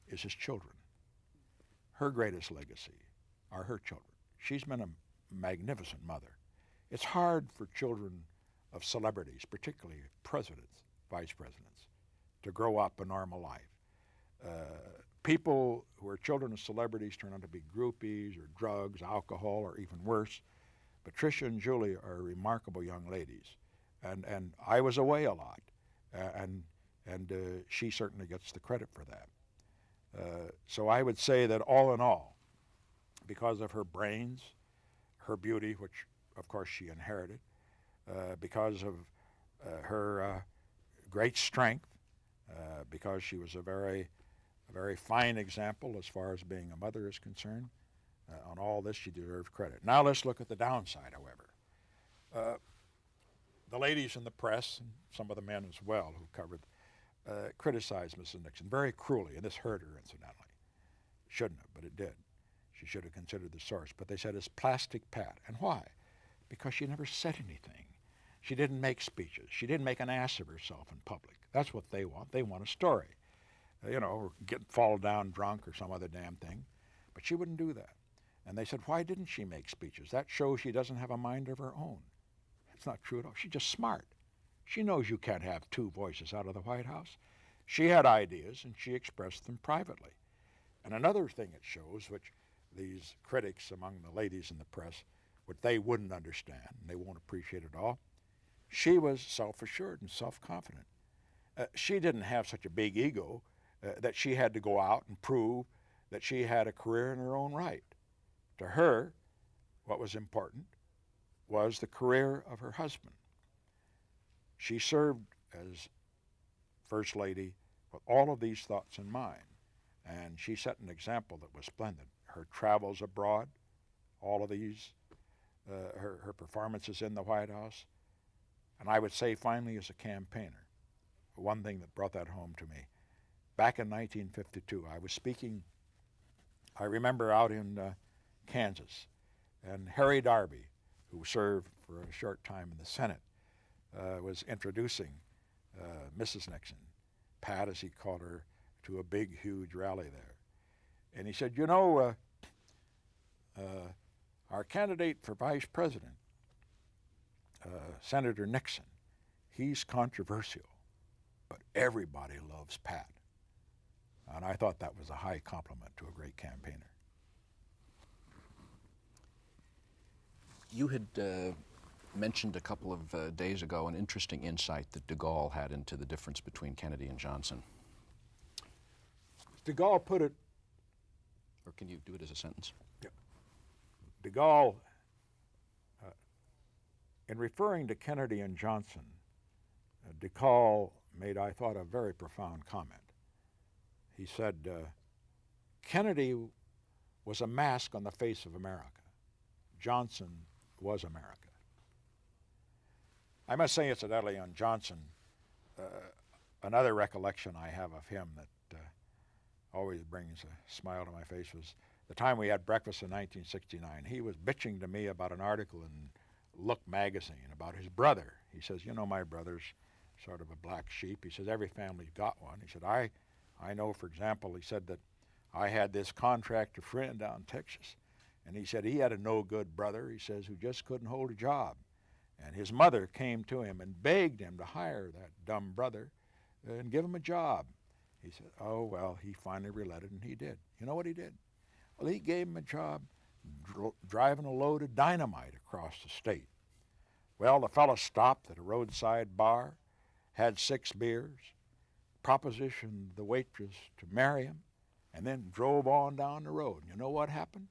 is his children. Her greatest legacy are her children. She's been a magnificent mother. It's hard for children of celebrities, particularly presidents, vice presidents, to grow up a normal life. People who are children of celebrities turn out to be groupies or drugs, alcohol, or even worse. Patricia and Julie are remarkable young ladies, and I was away a lot, and she certainly gets the credit for that. So I would say that all in all, because of her brains, her beauty, which of course she inherited, because of her great strength, because she was a very fine example as far as being a mother is concerned, on all this she deserves credit. Now let's look at the downside, however. The ladies in the press, and some of the men as well who covered, criticized Mrs. Nixon very cruelly, and this hurt her incidentally. Shouldn't have, but it did. She should have considered the source. But they said it's plastic Pat. And why? Because she never said anything. She didn't make speeches. She didn't make an ass of herself in public. That's what they want. They want a story. Or fall down drunk or some other damn thing. But she wouldn't do that. And they said, why didn't she make speeches? That shows she doesn't have a mind of her own. It's not true at all. She's just smart. She knows you can't have two voices out of the White House. She had ideas, and she expressed them privately. And another thing it shows, which these critics among the ladies in the press, what they wouldn't understand, and they won't appreciate at all, she was self-assured and self-confident. She didn't have such a big ego that she had to go out and prove that she had a career in her own right. To her, what was important was the career of her husband. She served as First Lady with all of these thoughts in mind, and she set an example that was splendid. Her travels abroad, all of these, her performances in the White House, and I would say finally as a campaigner, one thing that brought that home to me. Back in 1952, I was speaking, I remember out in Kansas, and Harry Darby, who served for a short time in the Senate, was introducing Mrs. Nixon, Pat as he called her, to a big, huge rally there. And he said, our candidate for vice president, Senator Nixon, he's controversial, but everybody loves Pat. And I thought that was a high compliment to a great campaigner. You had mentioned a couple of days ago an interesting insight that de Gaulle had into the difference between Kennedy and Johnson. De Gaulle put it... Or can you do it as a sentence? Yeah. De Gaulle, in referring to Kennedy and Johnson, de Gaulle made, I thought, a very profound comment. He said, Kennedy was a mask on the face of America. Johnson was America. I must say, incidentally, on Johnson, another recollection I have of him that always brings a smile to my face was the time we had breakfast in 1969. He was bitching to me about an article in Look magazine about his brother. He says, my brother's sort of a black sheep. He says, every family's got one. He said, I know, for example, he said that I had this contractor friend down in Texas, and he said he had a no-good brother, he says, who just couldn't hold a job. And his mother came to him and begged him to hire that dumb brother and give him a job. He said, oh, well, he finally relented, and he did. You know what he did? Well, he gave him a job driving a load of dynamite across the state. Well, the fellow stopped at a roadside bar, had 6 beers, propositioned the waitress to marry him, and then drove on down the road. And you know what happened?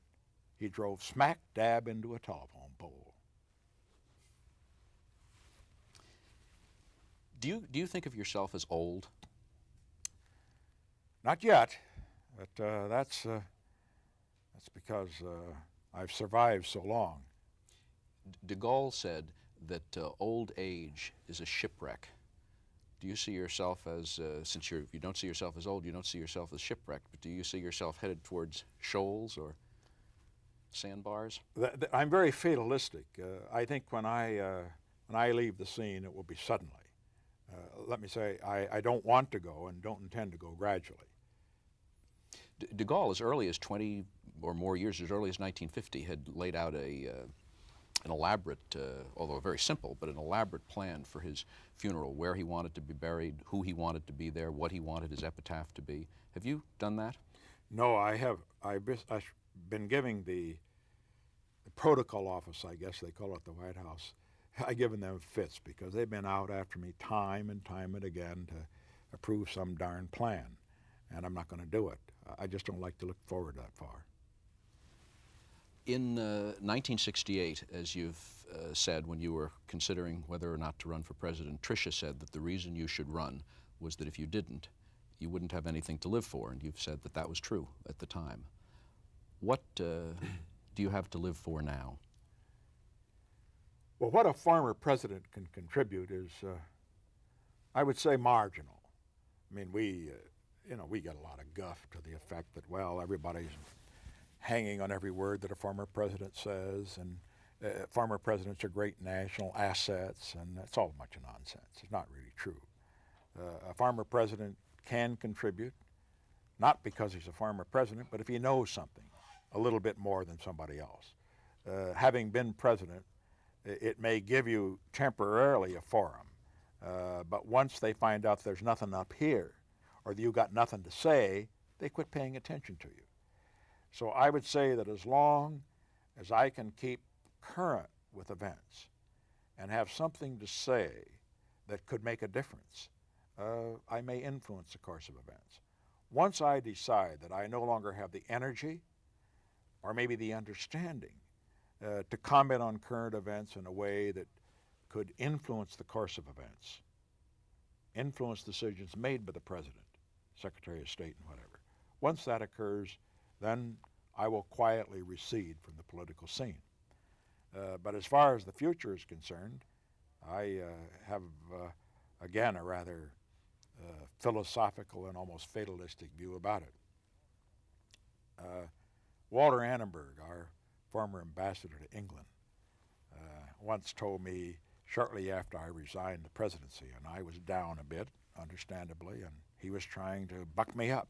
He drove smack dab into a telephone pole. Do you think of yourself as old? Not yet, but that's because I've survived so long. De Gaulle said that old age is a shipwreck. Do you see yourself as, since you don't see yourself as old, you don't see yourself as shipwrecked, but do you see yourself headed towards shoals or sandbars? I'm very fatalistic. I think when I leave the scene, it will be suddenly. Let me say, I don't want to go and don't intend to go gradually. De Gaulle, as early as 20 or more years, as early as 1950, had laid out an elaborate, although very simple, but an elaborate plan for his funeral, where he wanted to be buried, who he wanted to be there, what he wanted his epitaph to be. Have you done that? No, I have. I've been giving the protocol office, I guess they call it, the White House, I've given them fits because they've been out after me time and again to approve some darn plan, and I'm not going to do it. I just don't like to look forward that far. In 1968, as you've said, when you were considering whether or not to run for president, Tricia said that the reason you should run was that if you didn't, you wouldn't have anything to live for, and you've said that that was true at the time. What do you have to live for now? Well, what a former president can contribute is, I would say, marginal. I mean, we get a lot of guff to the effect that, well, everybody's hanging on every word that a former president says, and former presidents are great national assets, and that's all a bunch of nonsense. It's not really true. A former president can contribute, not because he's a former president, but if he knows something a little bit more than somebody else. Having been president, it may give you temporarily a forum, but once they find out there's nothing up here, or that you got nothing to say, they quit paying attention to you. So I would say that as long as I can keep current with events and have something to say that could make a difference, I may influence the course of events. Once I decide that I no longer have the energy or maybe the understanding to comment on current events in a way that could influence the course of events, influence decisions made by the President, Secretary of State, and whatever. Once that occurs, then I will quietly recede from the political scene. But as far as the future is concerned, I have, again, a rather philosophical and almost fatalistic view about it. Walter Annenberg, our former ambassador to England, once told me shortly after I resigned the presidency, and I was down a bit, understandably, and he was trying to buck me up.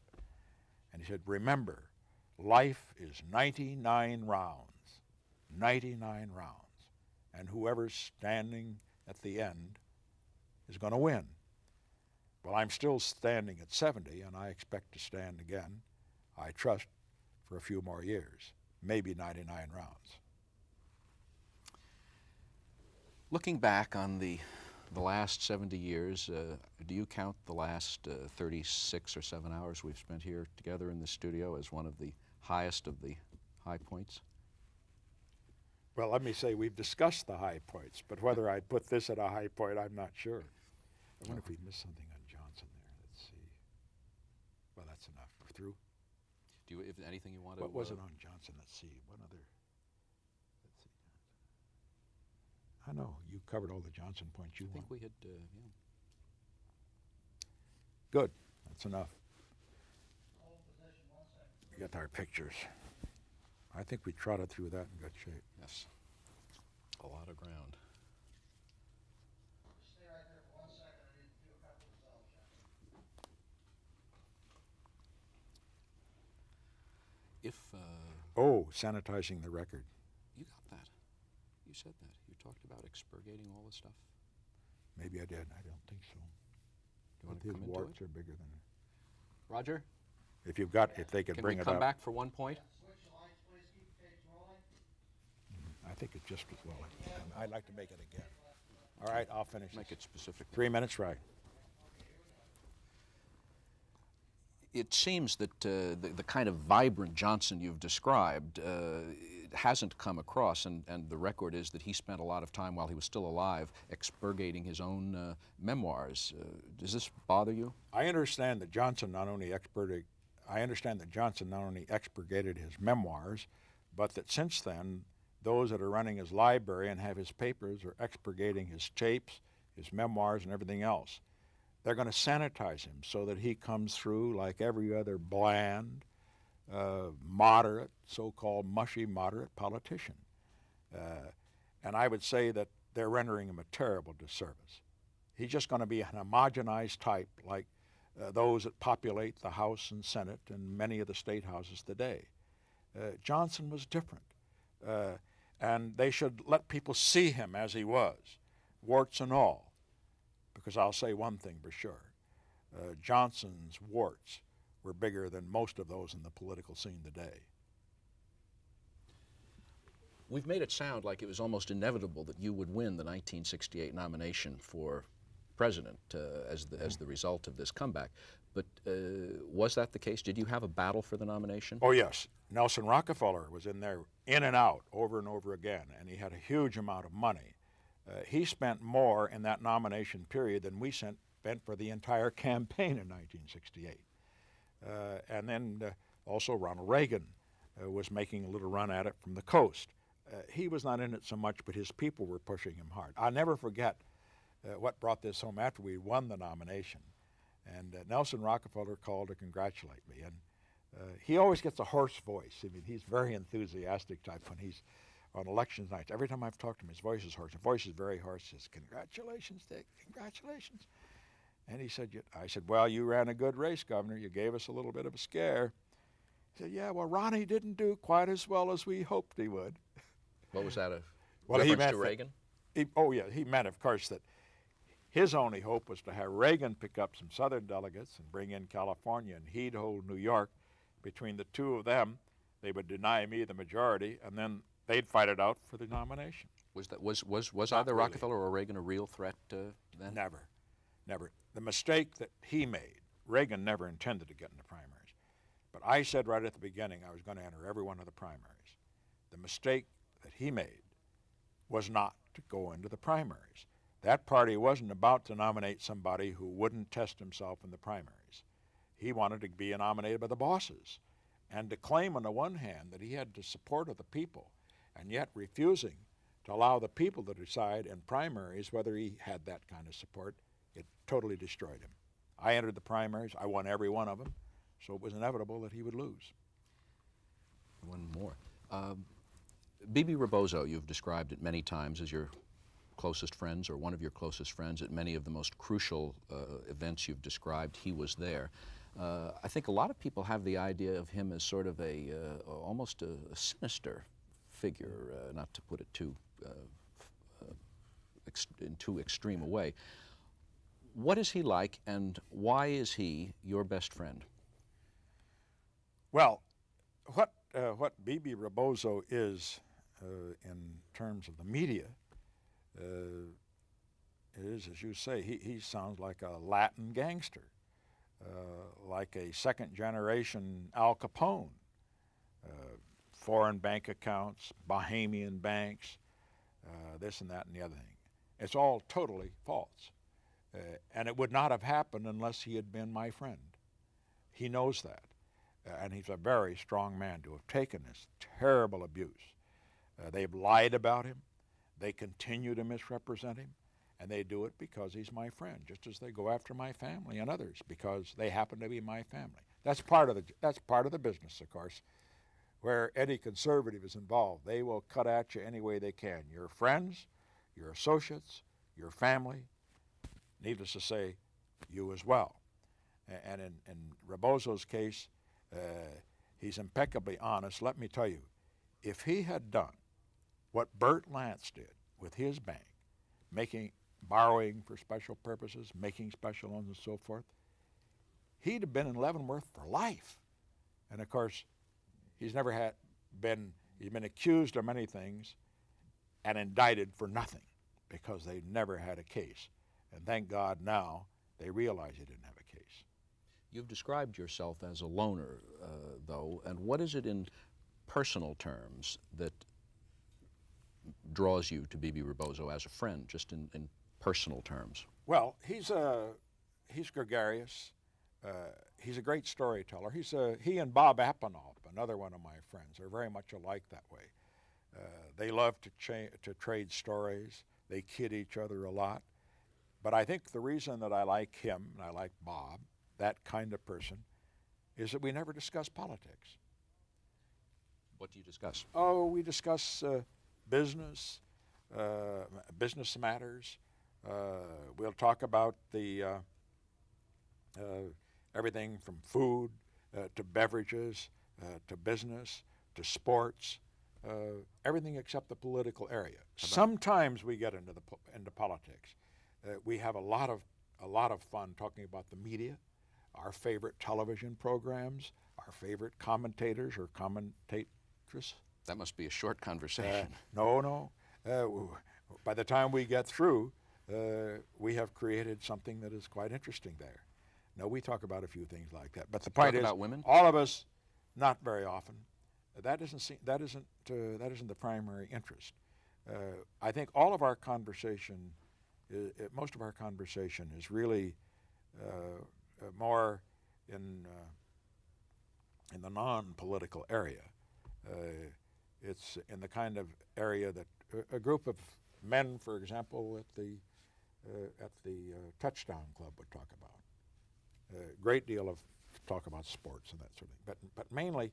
And he said, remember, life is 99 rounds, 99 rounds, and whoever's standing at the end is going to win. Well, I'm still standing at 70, and I expect to stand again, I trust, for a few more years, maybe 99 rounds. Looking back on the last 70 years, do you count the last 36 or 7 hours we've spent here together in the studio as one of the highest of the high points? Well, let me say we've discussed the high points, but whether I'd put this at a high point, I'm not sure. I wonder if we missed something on Johnson there. Let's see. Well, that's enough. We're through. Do you, if anything you want to... What was it on Johnson? Let's see. What other... Let's see. I know. You covered all the Johnson points you I think want. we had, yeah. Good. That's enough. We got our pictures. I think we trotted through that in good shape. Yes. A lot of ground. Stay right there for 1 second. I need If Oh, sanitizing the record. you got that, you said that. You talked about expurgating all the stuff. Maybe I did. I don't think so. Do you want to His come into warts it? are bigger than. Roger, If you've got, if they could can bring we it come up. back for one point? I think it's just as well. I'd like to make it again. All right, I'll finish. Make it specific. 3 minutes, right? It seems that the kind of vibrant Johnson you've described hasn't come across, and the record is that he spent a lot of time while he was still alive expurgating his own memoirs. Does this bother you? I understand that Johnson not only expurgated his memoirs, but that since then, those that are running his library and have his papers are expurgating his tapes, his memoirs, and everything else. They're going to sanitize him so that he comes through like every other bland, moderate, so-called mushy moderate politician. And I would say that they're rendering him a terrible disservice. He's just going to be an homogenized type like those that populate the House and Senate and many of the state houses today. Johnson was different. And they should let people see him as he was, warts and all. Because I'll say one thing for sure. Johnson's warts were bigger than most of those in the political scene today. We've made it sound like it was almost inevitable that you would win the 1968 nomination for president as the result of this comeback. But was that the case? Did you have a battle for the nomination? Oh, yes. Nelson Rockefeller was in there in and out over and over again, and he had a huge amount of money. He spent more in that nomination period than we spent for the entire campaign in 1968. And then also Ronald Reagan was making a little run at it from the coast. He was not in it so much, but his people were pushing him hard. I'll never forget what brought this home after we won the nomination. And Nelson Rockefeller called to congratulate me. And he always gets a hoarse voice. I mean, he's very enthusiastic type when he's on election nights. Every time I've talked to him, his voice is hoarse. His voice is very hoarse. He says, "Congratulations, Dick, congratulations." And he said, I said, "Well, you ran a good race, Governor. You gave us a little bit of a scare." He said, "Yeah, well, Ronnie didn't do quite as well as we hoped he would." What was that, a Well, he reference meant to Reagan? He meant, of course, that his only hope was to have Reagan pick up some Southern delegates and bring in California, and he'd hold New York. Between the two of them, they would deny me the majority, and then they'd fight it out for the nomination. Was Not either really. Rockefeller or Reagan a real threat then? Never. The mistake that he made, Reagan never intended to get in the primaries. But I said right at the beginning I was going to enter every one of the primaries. The mistake that he made was not to go into the primaries. That party wasn't about to nominate somebody who wouldn't test himself in the primaries. He wanted to be nominated by the bosses and to claim on the one hand that he had the support of the people and yet refusing to allow the people to decide in primaries whether he had that kind of support. It totally destroyed him. I entered the primaries. I won every one of them, so it was inevitable that he would lose. One more. Bebe Rebozo, you've described it many times as your closest friends or one of your closest friends. At many of the most crucial events you've described, he was there. I think a lot of people have the idea of him as sort of almost a sinister figure, not to put it in too extreme a way. What is he like, and why is he your best friend? Well, what Bebe Rebozo is in terms of the media is, as you say, he sounds like a Latin gangster, like a second-generation Al Capone. Foreign bank accounts, Bahamian banks, this and that and the other thing. It's all totally false. And it would not have happened unless he had been my friend. He knows that. And he's a very strong man to have taken this terrible abuse. They've lied about him. They continue to misrepresent him. And they do it because he's my friend, just as they go after my family and others because they happen to be my family. That's part of the business, of course. Where any conservative is involved, they will cut at you any way they can. Your friends, your associates, your family, needless to say, you as well. And in Rebozo's case, He's impeccably honest. Let me tell you, if he had done what Bert Lance did with his bank, borrowing for special purposes, making special loans and so forth, he'd have been in Leavenworth for life. And of course, he's been accused of many things and indicted for nothing because they never had a case. And thank God now they realize he didn't have a case. You've described yourself as a loner, though, and what is it in personal terms that draws you to Bebe Rebozo as a friend, just in personal terms? Well, he's gregarious. He's a great storyteller. He and Bob Appenoff, another one of my friends, are very much alike that way. They love to trade stories. They kid each other a lot. But I think the reason that I like him and I like Bob, that kind of person, is that we never discuss politics. What do you discuss? Oh, we discuss business matters. We'll talk about everything from food to beverages to business to sports, everything except the political area. Sometimes we get into politics. We have a lot of fun talking about the media, our favorite television programs, our favorite commentators or commentators. That must be a short conversation. No. By the time we get through, we have created something that is quite interesting there. No, we talk about a few things like that. But the point is, about women? all of us, not very often. That isn't the primary interest. I think all of our conversation, most of our conversation, is really more in the non-political area. It's in the kind of area that a group of men, for example, at the Touchdown Club would talk about. A great deal of talk about sports and that sort of thing. But mainly,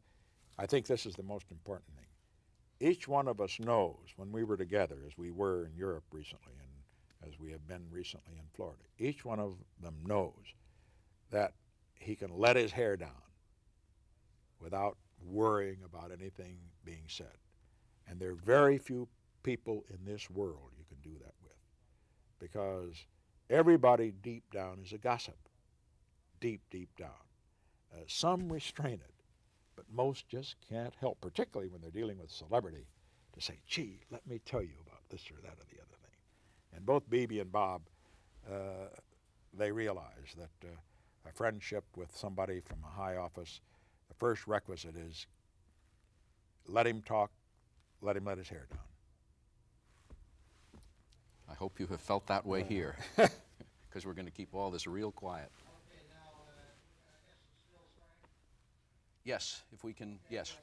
I think this is the most important thing. Each one of us knows when we were together, as we were in Europe recently and as we have been recently in Florida, each one of them knows that he can let his hair down without worrying about anything being said. And there are very few people in this world you can do that with, because everybody deep down is a gossip, deep down. Some restrain it, but most just can't help, particularly when they're dealing with celebrity, to say, gee, let me tell you about this or that or the other thing. And both Bebe and Bob, they realize that a friendship with somebody from a high office, the first requisite is let him talk, let him let his hair down. I hope you have felt that way here, because we're going to keep all this real quiet. Okay, now, I guess it's still starting. Yes, if we can, yes.